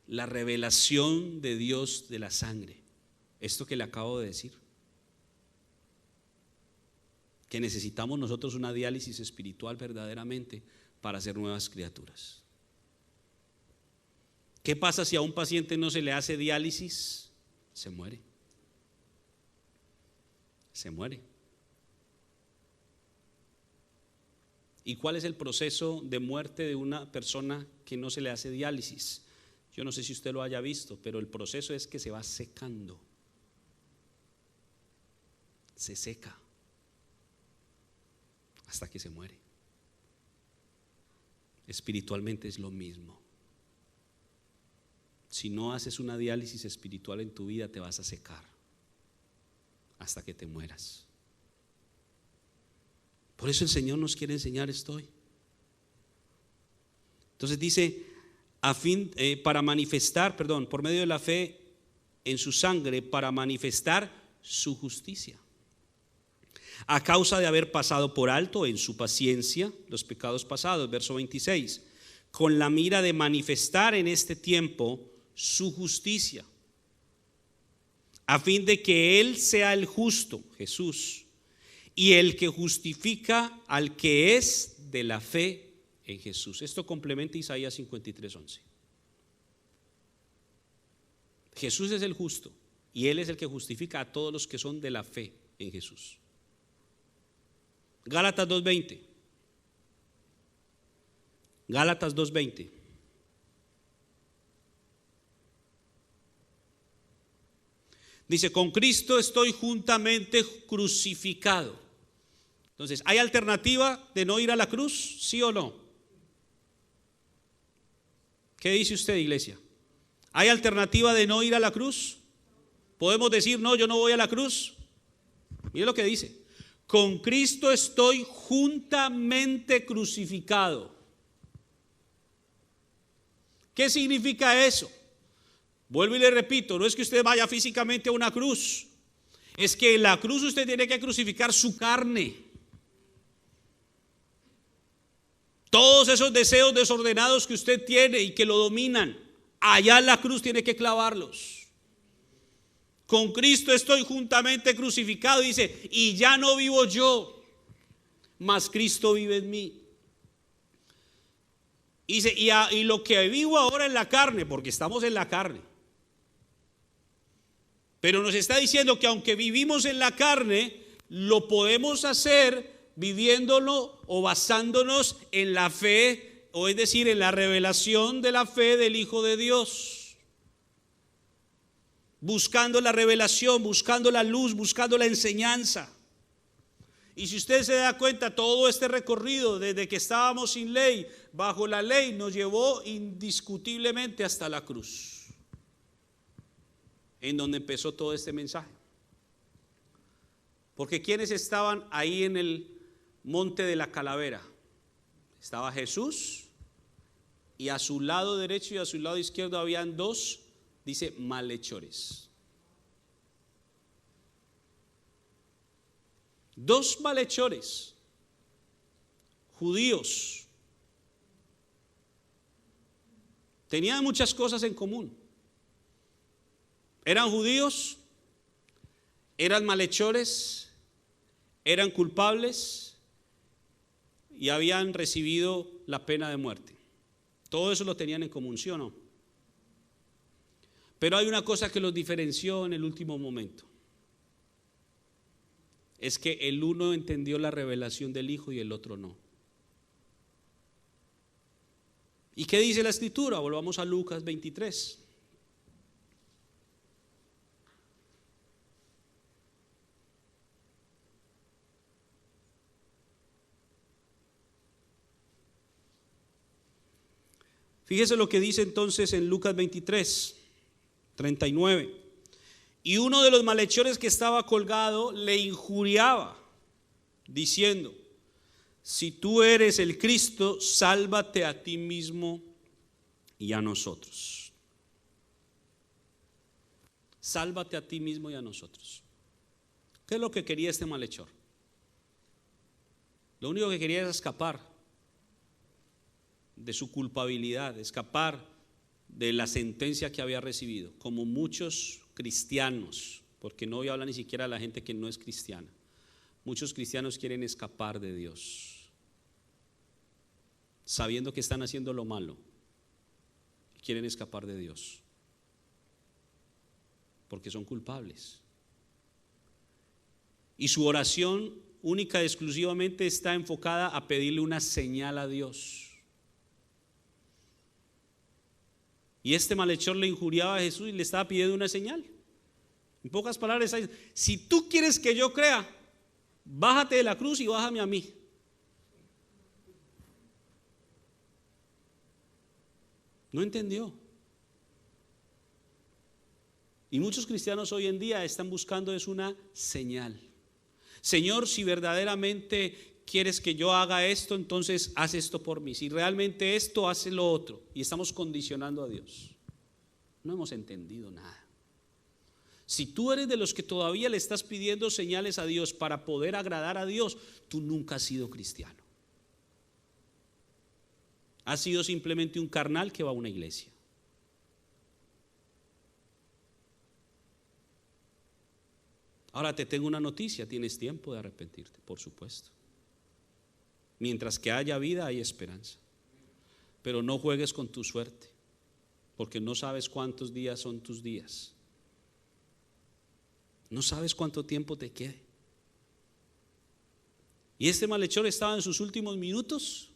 La revelación de Dios de la sangre. Esto que le acabo de decir. Que necesitamos nosotros una diálisis espiritual verdaderamente para ser nuevas criaturas. ¿Qué pasa si a un paciente no se le hace diálisis? Se muere. Se muere. ¿Y cuál es el proceso de muerte de una persona que no se le hace diálisis? Yo no sé si usted lo haya visto, pero el proceso es que se va secando. Se seca hasta que se muere. Espiritualmente es lo mismo. Si no haces una diálisis espiritual en tu vida, te vas a secar hasta que te mueras. Por eso el Señor nos quiere enseñar esto hoy. Entonces dice, para manifestar, por medio de la fe en su sangre, para manifestar su justicia. A causa de haber pasado por alto en su paciencia los pecados pasados, verso 26, con la mira de manifestar en este tiempo su justicia, a fin de que Él sea el justo, Jesús, y el que justifica al que es de la fe en Jesús. Esto complementa Isaías 53:11. Jesús es el justo y Él es el que justifica a todos los que son de la fe en Jesús. Gálatas 2:20. Gálatas 2:20. Dice, con Cristo estoy juntamente crucificado. Entonces, ¿hay alternativa de no ir a la cruz? ¿Sí o no? ¿Qué dice usted, iglesia? ¿Hay alternativa de no ir a la cruz? ¿Podemos decir, no, yo no voy a la cruz? Mire lo que dice. Con Cristo estoy juntamente crucificado. ¿Qué significa eso? Vuelvo y le repito, no es que usted vaya físicamente a una cruz. Es que en la cruz usted tiene que crucificar su carne. Todos esos deseos desordenados que usted tiene y que lo dominan, allá en la cruz tiene que clavarlos. Con Cristo estoy juntamente crucificado, dice, y ya no vivo yo, mas Cristo vive en mí. Y dice, y lo que vivo ahora en la carne, porque estamos en la carne. Pero nos está diciendo que aunque vivimos en la carne, lo podemos hacer viviéndolo o basándonos en la fe, o es decir, en la revelación de la fe del Hijo de Dios. Buscando la revelación, buscando la luz, buscando la enseñanza. Y si usted se da cuenta, todo este recorrido desde que estábamos sin ley, bajo la ley, nos llevó indiscutiblemente hasta la cruz, en donde empezó todo este mensaje. Porque ¿quiénes estaban ahí en el monte de la calavera? Estaba Jesús, y a su lado derecho y a su lado izquierdo habían dos, dice, malhechores. Dos malhechores, judíos. Tenían muchas cosas en común. Eran judíos, eran malhechores, eran culpables y habían recibido la pena de muerte. Todo eso lo tenían en común, ¿sí o no? Pero hay una cosa que los diferenció en el último momento. Es que el uno entendió la revelación del Hijo y el otro no. ¿Y qué dice la Escritura? Volvamos a Lucas 23. Fíjese lo que dice entonces en Lucas 23, 39. Y uno de los malhechores que estaba colgado le injuriaba, diciendo, si tú eres el Cristo, sálvate a ti mismo y a nosotros. Sálvate a ti mismo y a nosotros. ¿Qué es lo que quería este malhechor? Lo único que quería era escapar de su culpabilidad, escapar de la sentencia que había recibido, como muchos cristianos, porque no voy a hablar ni siquiera de la gente que no es cristiana. Muchos cristianos quieren escapar de Dios, sabiendo que están haciendo lo malo, quieren escapar de Dios, porque son culpables. Y su oración única y exclusivamente está enfocada a pedirle una señal a Dios. Y este malhechor le injuriaba a Jesús y le estaba pidiendo una señal. En pocas palabras, si tú quieres que yo crea, bájate de la cruz y bájame a mí. No entendió. Y muchos cristianos hoy en día están buscando es una señal. Señor, si verdaderamente quieres que yo haga esto, entonces haz esto por mí. Si realmente esto, haz lo otro. Y estamos condicionando a Dios. No hemos entendido nada. Si tú eres de los que todavía le estás pidiendo señales a Dios para poder agradar a Dios, tú nunca has sido cristiano. Has sido simplemente un carnal que va a una iglesia. Ahora te tengo una noticia, tienes tiempo de arrepentirte, por supuesto. Mientras que haya vida hay esperanza. Pero no juegues con tu suerte, porque no sabes cuántos días son tus días. No sabes cuánto tiempo te quede. Y este malhechor estaba en sus últimos minutos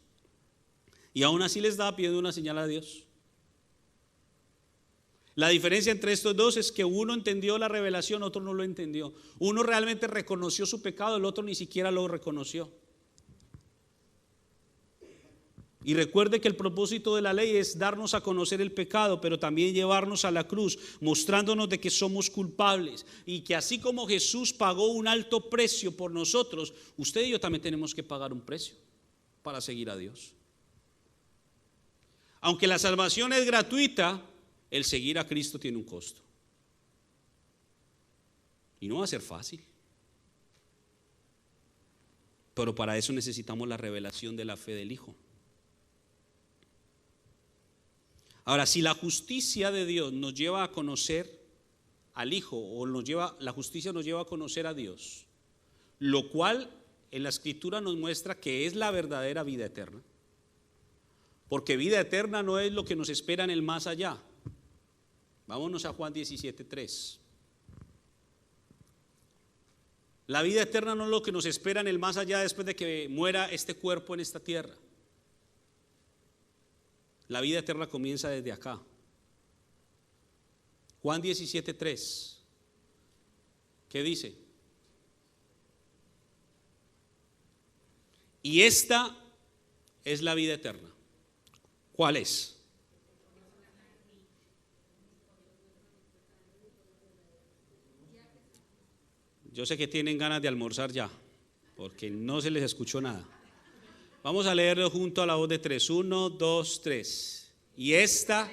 y aún así le estaba pidiendo una señal a Dios. La diferencia entre estos dos es que uno entendió la revelación, otro no lo entendió. Uno realmente reconoció su pecado, el otro ni siquiera lo reconoció. Y recuerde que el propósito de la ley es darnos a conocer el pecado, pero también llevarnos a la cruz, mostrándonos de que somos culpables y que así como Jesús pagó un alto precio por nosotros, usted y yo también tenemos que pagar un precio para seguir a Dios. Aunque la salvación es gratuita, el seguir a Cristo tiene un costo. Y no va a ser fácil. Pero para eso necesitamos la revelación de la fe del Hijo. Ahora, si la justicia de Dios nos lleva a conocer al Hijo, o la justicia nos lleva a conocer a Dios, lo cual en la Escritura nos muestra que es la verdadera vida eterna, Porque vida eterna no es lo que nos espera en el más allá. Vámonos a Juan 17:3. La vida eterna no es lo que nos espera en el más allá después de que muera este cuerpo en esta tierra. La vida eterna comienza desde acá. Juan 17:3. ¿Qué dice? Y esta es la vida eterna. ¿Cuál es? Yo sé que tienen ganas de almorzar ya, porque no se les escuchó nada. Vamos a leerlo junto a la voz de tres. 1, 2, 3. Y esta.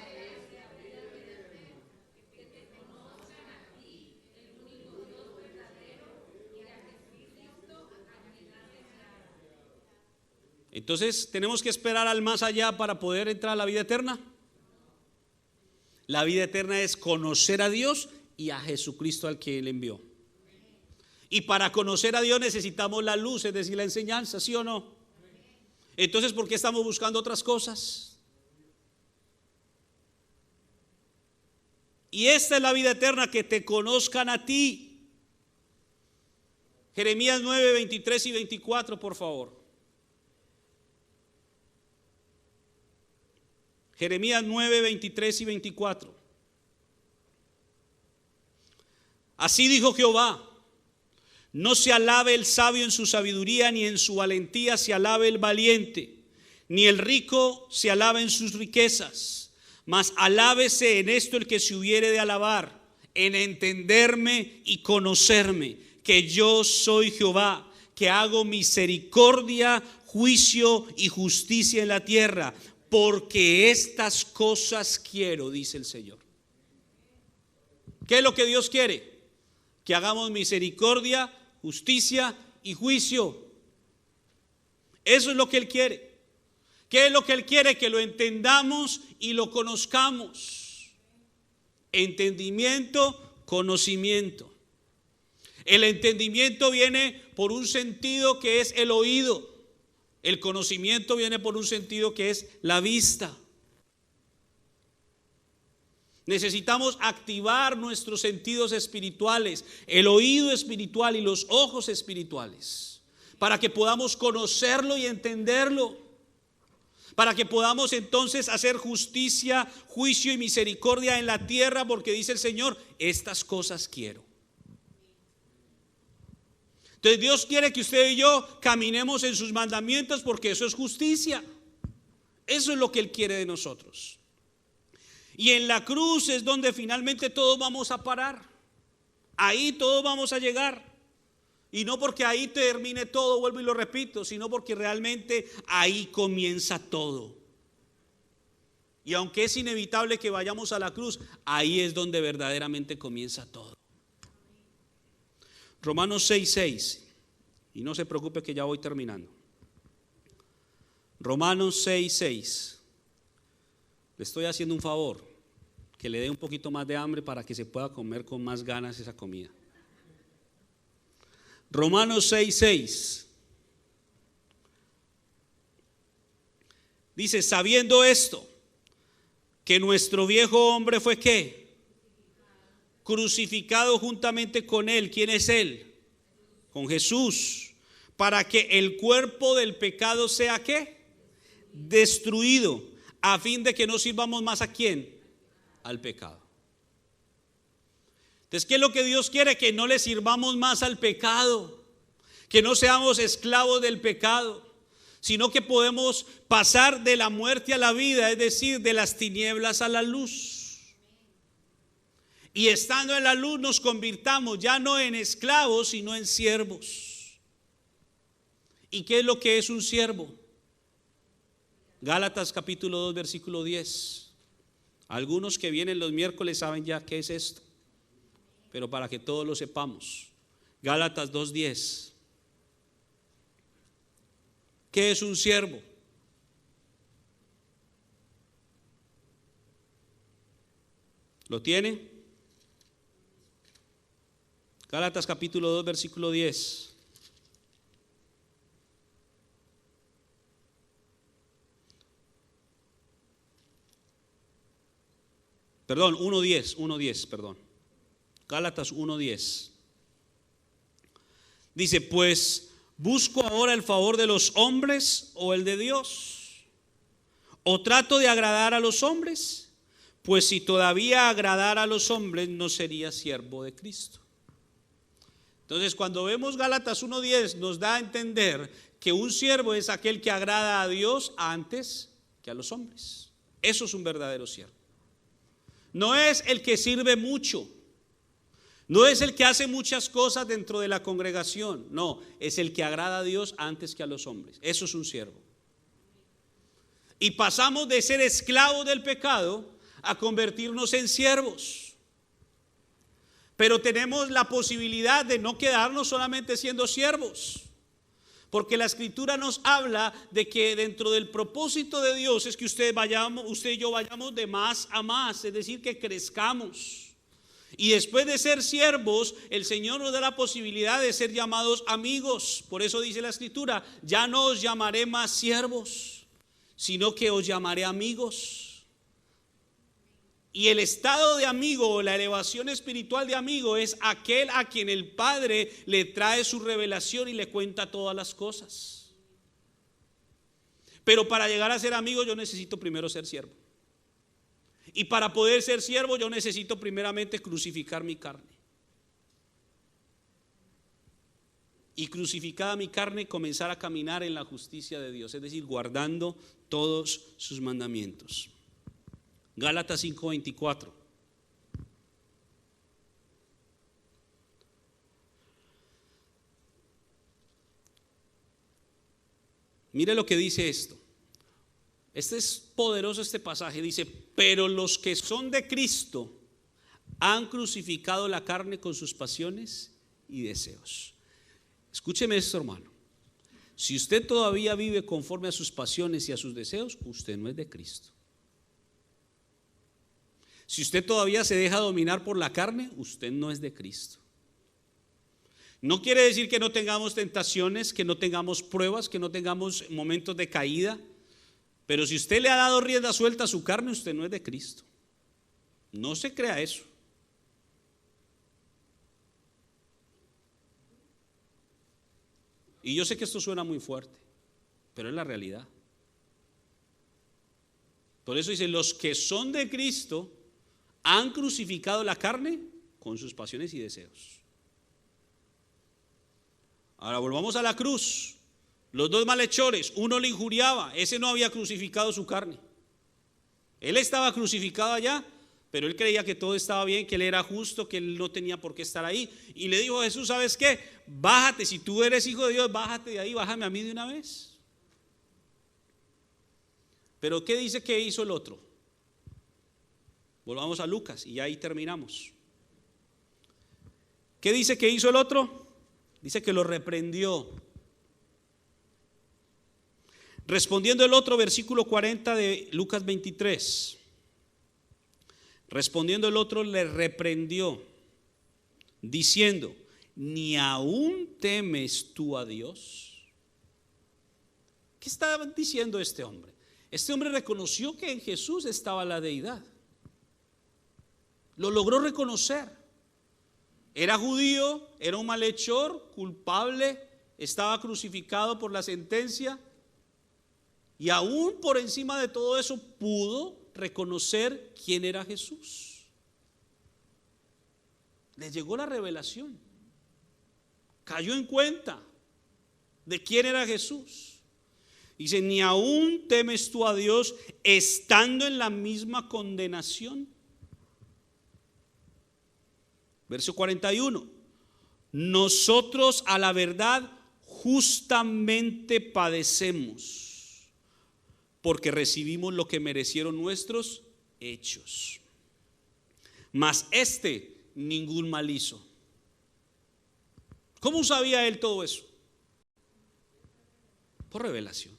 Entonces, ¿tenemos que esperar al más allá para poder entrar a la vida eterna? La vida eterna es conocer a Dios y a Jesucristo al que Él envió. Y para conocer a Dios necesitamos la luz, es decir, la enseñanza, ¿sí o no? Entonces, ¿por qué estamos buscando otras cosas? Y esta es la vida eterna, que te conozcan a ti. Jeremías 9, 23 y 24, por favor. Jeremías 9, 23 y 24. Así dijo Jehová: no se alabe el sabio en su sabiduría, ni en su valentía se alabe el valiente, ni el rico se alabe en sus riquezas, mas alábese en esto el que se hubiere de alabar, en entenderme y conocerme, que yo soy Jehová, que hago misericordia, juicio y justicia en la tierra, porque estas cosas quiero, dice el Señor. ¿Qué es lo que Dios quiere? Que hagamos misericordia, justicia y juicio. Eso es lo que Él quiere. ¿Qué es lo que Él quiere? Que lo entendamos y lo conozcamos. Entendimiento, conocimiento. El entendimiento viene por un sentido que es el oído. El conocimiento viene por un sentido que es la vista. Necesitamos activar nuestros sentidos espirituales, el oído espiritual y los ojos espirituales, para que podamos conocerlo y entenderlo, para que podamos entonces hacer justicia, juicio y misericordia en la tierra, porque dice el Señor: estas cosas quiero. Entonces Dios quiere que usted y yo caminemos en sus mandamientos, porque eso es justicia. Eso es lo que Él quiere de nosotros. Y en la cruz es donde finalmente todos vamos a parar. Ahí todos vamos a llegar. Y no porque ahí termine todo, vuelvo y lo repito, sino porque realmente ahí comienza todo. Y aunque es inevitable que vayamos a la cruz, ahí es donde verdaderamente comienza todo. Romanos 6:6, y no se preocupe que ya voy terminando. Romanos 6:6. Le estoy haciendo un favor, que le dé un poquito más de hambre para que se pueda comer con más ganas esa comida. Romanos 6:6. Dice: sabiendo esto, que nuestro viejo hombre fue ¿qué? Crucificado juntamente con Él. ¿Quién es Él? Con Jesús. Para que el cuerpo del pecado sea ¿qué? Destruido, a fin de que no sirvamos más ¿a quién? Al pecado. Entonces, ¿qué es lo que Dios quiere? Que no le sirvamos más al pecado, que no seamos esclavos del pecado, sino que podemos pasar de la muerte a la vida, es decir, de las tinieblas a la luz. Y estando en la luz nos convirtamos ya no en esclavos, sino en siervos. ¿Y qué es lo que es un siervo? Gálatas capítulo 2, versículo 10. Algunos que vienen los miércoles saben ya qué es esto, pero para que todos lo sepamos. Gálatas 2:10. ¿Qué es un siervo? ¿Lo tiene? Gálatas capítulo 2, versículo 10. Perdón, 1:10, perdón. Gálatas 1:10. Dice, pues, ¿busco ahora el favor de los hombres o el de Dios? ¿O trato de agradar a los hombres? Pues si todavía agradara a los hombres, no sería siervo de Cristo. Entonces, cuando vemos Gálatas 1:10, nos da a entender que un siervo es aquel que agrada a Dios antes que a los hombres. Eso es un verdadero siervo. No es el que sirve mucho, no es el que hace muchas cosas dentro de la congregación, no, es el que agrada a Dios antes que a los hombres. Eso es un siervo. Y pasamos de ser esclavos del pecado a convertirnos en siervos. Pero tenemos la posibilidad de no quedarnos solamente siendo siervos, porque la Escritura nos habla de que dentro del propósito de Dios es que usted y yo vayamos de más a más, es decir, que crezcamos. Y después de ser siervos, el Señor nos da la posibilidad de ser llamados amigos. Por eso dice la Escritura, ya no os llamaré más siervos, sino que os llamaré amigos. Y el estado de amigo, la elevación espiritual de amigo, es aquel a quien el Padre le trae su revelación y le cuenta todas las cosas. Pero para llegar a ser amigo yo necesito primero ser siervo. Y para poder ser siervo yo necesito primeramente crucificar mi carne. Y crucificada mi carne, comenzar a caminar en la justicia de Dios, es decir, guardando todos sus mandamientos. Gálatas 5:24. Mire lo que dice esto. Este es poderoso, este pasaje. Dice, pero los que son de Cristo han crucificado la carne con sus pasiones y deseos. Escúcheme esto, hermano. Si usted todavía vive conforme a sus pasiones y a sus deseos, usted no es de Cristo. Si usted todavía se deja dominar por la carne, usted no es de Cristo. No quiere decir que no tengamos tentaciones, que no tengamos pruebas, que no tengamos momentos de caída. Pero si usted le ha dado rienda suelta a su carne, usted no es de Cristo. No se crea eso. Y yo sé que esto suena muy fuerte, pero es la realidad. Por eso dice, los que son de Cristo han crucificado la carne con sus pasiones y deseos. Ahora volvamos a la cruz. Los dos malhechores, uno le injuriaba, ese no había crucificado su carne. Él estaba crucificado allá, pero él creía que todo estaba bien, que él era justo, que él no tenía por qué estar ahí. Y le dijo a Jesús, ¿sabes qué? Bájate, si tú eres hijo de Dios, bájate de ahí, bájame a mí de una vez. Pero ¿qué dice que hizo el otro? Volvamos a Lucas y ahí terminamos. ¿Qué dice que hizo el otro? Dice que lo reprendió. Respondiendo el otro, versículo 40 de Lucas 23. Respondiendo el otro, le reprendió, diciendo, ¿ni aún temes tú a Dios? ¿Qué estaba diciendo este hombre? Este hombre reconoció que en Jesús estaba la deidad. Lo logró reconocer. Era judío, era un malhechor, culpable, estaba crucificado por la sentencia. Y aún por encima de todo eso pudo reconocer quién era Jesús. Le llegó la revelación. Cayó en cuenta de quién era Jesús. Dice, ¿ni aún temes tú a Dios estando en la misma condenación? Verso 41. Nosotros a la verdad justamente padecemos, porque recibimos lo que merecieron nuestros hechos. Mas ningún mal hizo. ¿Cómo sabía él todo eso? Por revelación.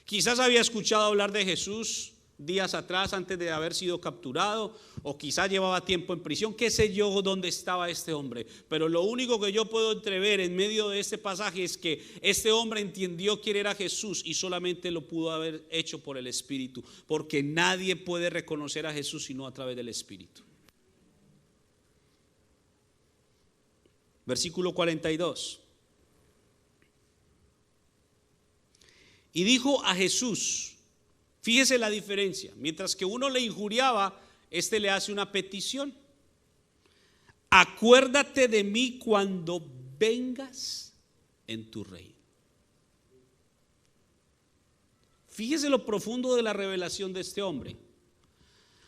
Quizás había escuchado hablar de Jesús días atrás antes de haber sido capturado, o quizá llevaba tiempo en prisión, qué sé yo dónde estaba este hombre. Pero lo único que yo puedo entrever en medio de este pasaje es que este hombre entendió quién era Jesús y solamente lo pudo haber hecho por el Espíritu, porque nadie puede reconocer a Jesús sino a través del Espíritu. Versículo 42. Y dijo a Jesús, fíjese la diferencia, mientras que uno le injuriaba, este le hace una petición: acuérdate de mí cuando vengas en tu reino. Fíjese lo profundo de la revelación de este hombre,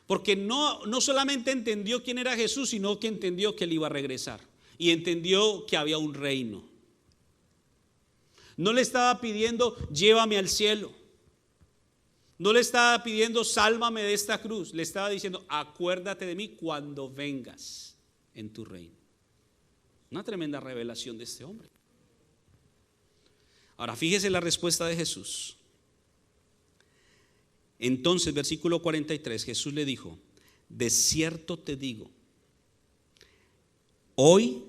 porque no solamente entendió quién era Jesús, sino que entendió que él iba a regresar y entendió que había un reino. No le estaba pidiendo llévame al cielo, no le estaba pidiendo sálvame de esta cruz, le estaba diciendo acuérdate de mí cuando vengas en tu reino. Una tremenda revelación de este hombre. Ahora fíjese la respuesta de Jesús. Entonces, versículo 43, Jesús le dijo: de cierto te digo, hoy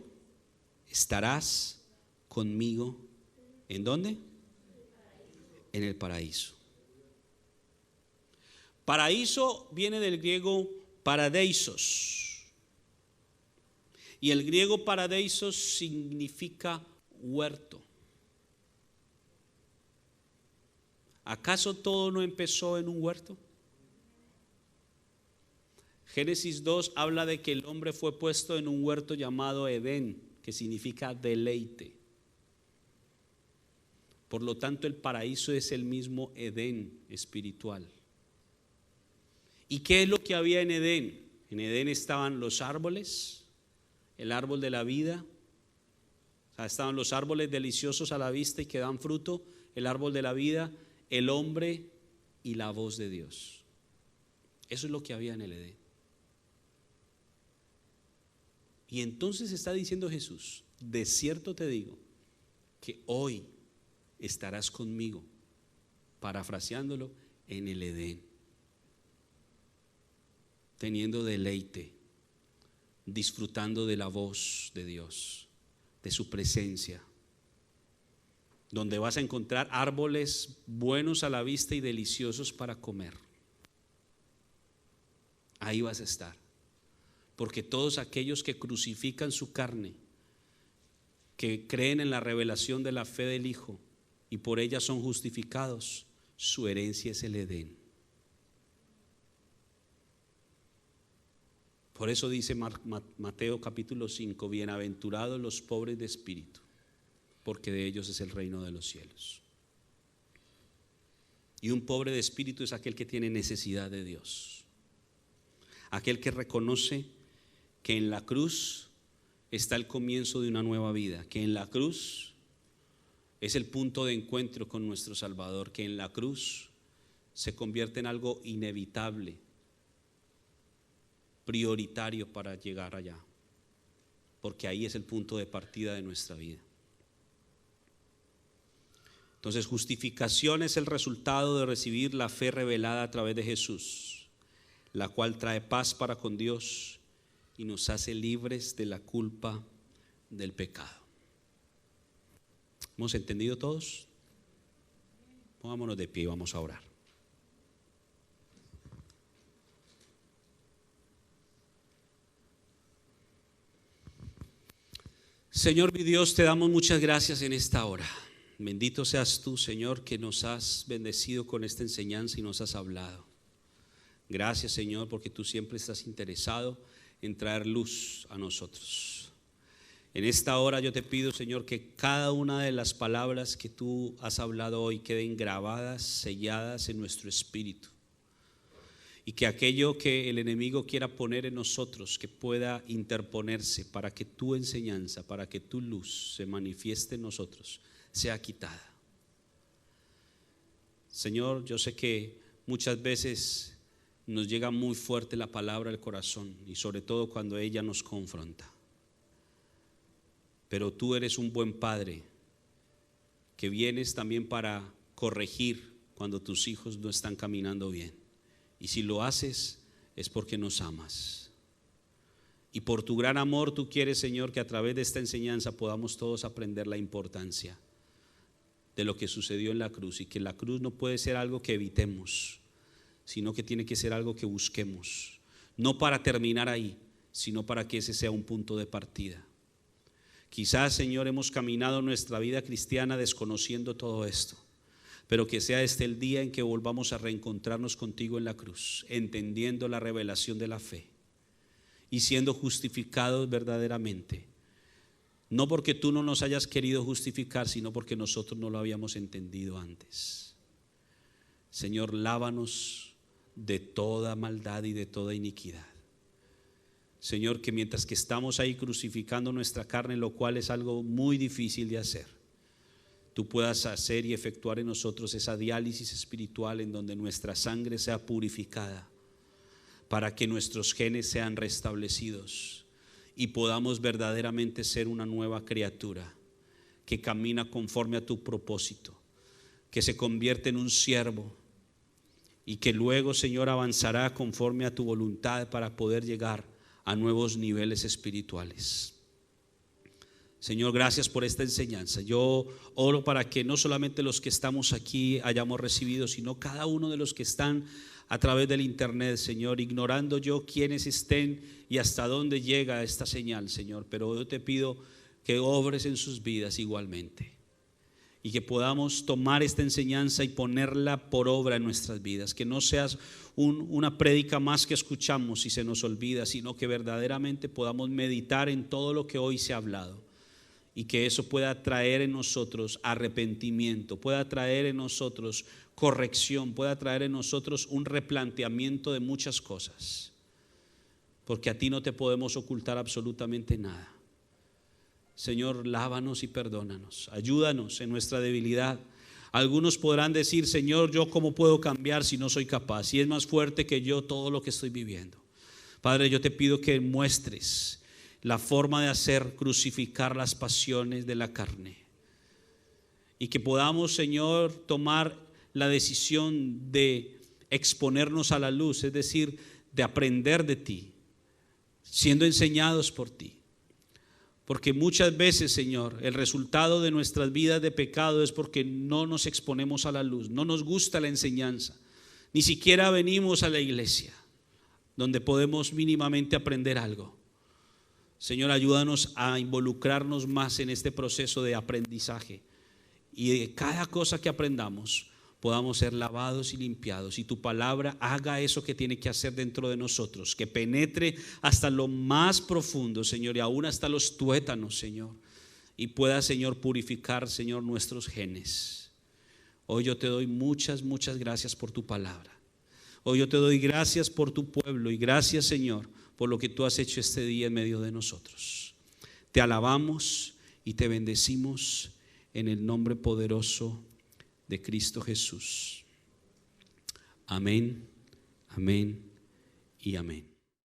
estarás conmigo. ¿En dónde? En el paraíso. Paraíso viene del griego paradeisos. Y el griego paradeisos significa huerto. ¿Acaso todo no empezó en un huerto? Génesis 2 habla de que el hombre fue puesto en un huerto llamado Edén, que significa deleite. Por lo tanto, el paraíso es el mismo Edén espiritual. ¿Y qué es lo que había en Edén? En Edén estaban los árboles, el árbol de la vida, o sea, estaban los árboles deliciosos a la vista y que dan fruto, el árbol de la vida, el hombre y la voz de Dios. Eso es lo que había en el Edén. Y entonces está diciendo Jesús: de cierto te digo que hoy estarás conmigo, parafraseándolo, en el Edén, teniendo deleite, disfrutando de la voz de Dios, de su presencia, donde vas a encontrar árboles buenos a la vista y deliciosos para comer. Ahí vas a estar, porque todos aquellos que crucifican su carne, que creen en la revelación de la fe del Hijo y por ella son justificados, su herencia es el Edén. Por eso dice Mateo capítulo 5: bienaventurados los pobres de espíritu, porque de ellos es el reino de los cielos. Y un pobre de espíritu es aquel que tiene necesidad de Dios, aquel que reconoce que en la cruz está el comienzo de una nueva vida, que en la cruz es el punto de encuentro con nuestro Salvador, que en la cruz se convierte en algo inevitable, prioritario para llegar allá, porque ahí es el punto de partida de nuestra vida. Entonces, justificación es el resultado de recibir la fe revelada a través de Jesús, la cual trae paz para con Dios y nos hace libres de la culpa del pecado. ¿Hemos entendido todos? Pongámonos de pie y vamos a orar. Señor mi Dios, te damos muchas gracias en esta hora. Bendito seas tú, Señor, que nos has bendecido con esta enseñanza y nos has hablado. Gracias, Señor, porque tú siempre estás interesado en traer luz a nosotros. En esta hora yo te pido, Señor, que cada una de las palabras que tú has hablado hoy queden grabadas, selladas en nuestro espíritu. Y que aquello que el enemigo quiera poner en nosotros, que pueda interponerse para que tu enseñanza, para que tu luz se manifieste en nosotros, sea quitada. Señor, yo sé que muchas veces nos llega muy fuerte la palabra al corazón y sobre todo cuando ella nos confronta. Pero tú eres un buen padre que vienes también para corregir cuando tus hijos no están caminando bien Y si lo haces es porque nos amas. Y por tu gran amor tú quieres, Señor, que a través de esta enseñanza podamos todos aprender la importancia de lo que sucedió en la cruz, y que la cruz no puede ser algo que evitemos, sino que tiene que ser algo que busquemos, no para terminar ahí, sino para que ese sea un punto de partida. Quizás, Señor, hemos caminado nuestra vida cristiana desconociendo todo esto, pero que sea este el día en que volvamos a reencontrarnos contigo en la cruz, entendiendo la revelación de la fe y siendo justificados verdaderamente. No porque tú no nos hayas querido justificar, sino porque nosotros no lo habíamos entendido antes. Señor, lávanos de toda maldad y de toda iniquidad. Señor, que mientras que estamos ahí crucificando nuestra carne, lo cual es algo muy difícil de hacer, tú puedas hacer y efectuar en nosotros esa diálisis espiritual en donde nuestra sangre sea purificada, para que nuestros genes sean restablecidos y podamos verdaderamente ser una nueva criatura que camina conforme a tu propósito, que se convierte en un siervo y que luego, Señor, avanzará conforme a tu voluntad para poder llegar a nuevos niveles espirituales. Señor, gracias por esta enseñanza. Yo oro para que no solamente los que estamos aquí hayamos recibido, sino cada uno de los que están a través del internet, Señor, ignorando yo quiénes estén y hasta dónde llega esta señal, Señor, pero yo te pido que obres en sus vidas igualmente y que podamos tomar esta enseñanza y ponerla por obra en nuestras vidas, que no seas una prédica más que escuchamos y se nos olvida, sino que verdaderamente podamos meditar en todo lo que hoy se ha hablado y que eso pueda traer en nosotros arrepentimiento, pueda traer en nosotros corrección, pueda traer en nosotros un replanteamiento de muchas cosas, porque a ti no te podemos ocultar absolutamente nada. Señor, lávanos y perdónanos, ayúdanos en nuestra debilidad. Algunos podrán decir: Señor, ¿yo cómo puedo cambiar si no soy capaz? Y es más fuerte que yo todo lo que estoy viviendo. Padre, yo te pido que muestres la forma de hacer crucificar las pasiones de la carne y que podamos, Señor, tomar la decisión de exponernos a la luz, es decir, de aprender de ti, siendo enseñados por ti. Porque muchas veces, Señor, el resultado de nuestras vidas de pecado es porque no nos exponemos a la luz, no nos gusta la enseñanza, ni siquiera venimos a la iglesia donde podemos mínimamente aprender algo. Señor, ayúdanos a involucrarnos más en este proceso de aprendizaje y de cada cosa que aprendamos podamos ser lavados y limpiados, y tu palabra haga eso que tiene que hacer dentro de nosotros, que penetre hasta lo más profundo, Señor, y aún hasta los tuétanos, Señor, y pueda, Señor, purificar, Señor, nuestros genes. Hoy yo te doy muchas gracias por tu palabra. Hoy yo te doy gracias por tu pueblo y gracias, Señor, por lo que tú has hecho este día en medio de nosotros. Te alabamos y te bendecimos en el nombre poderoso de Cristo Jesús. Amén, amén y amén.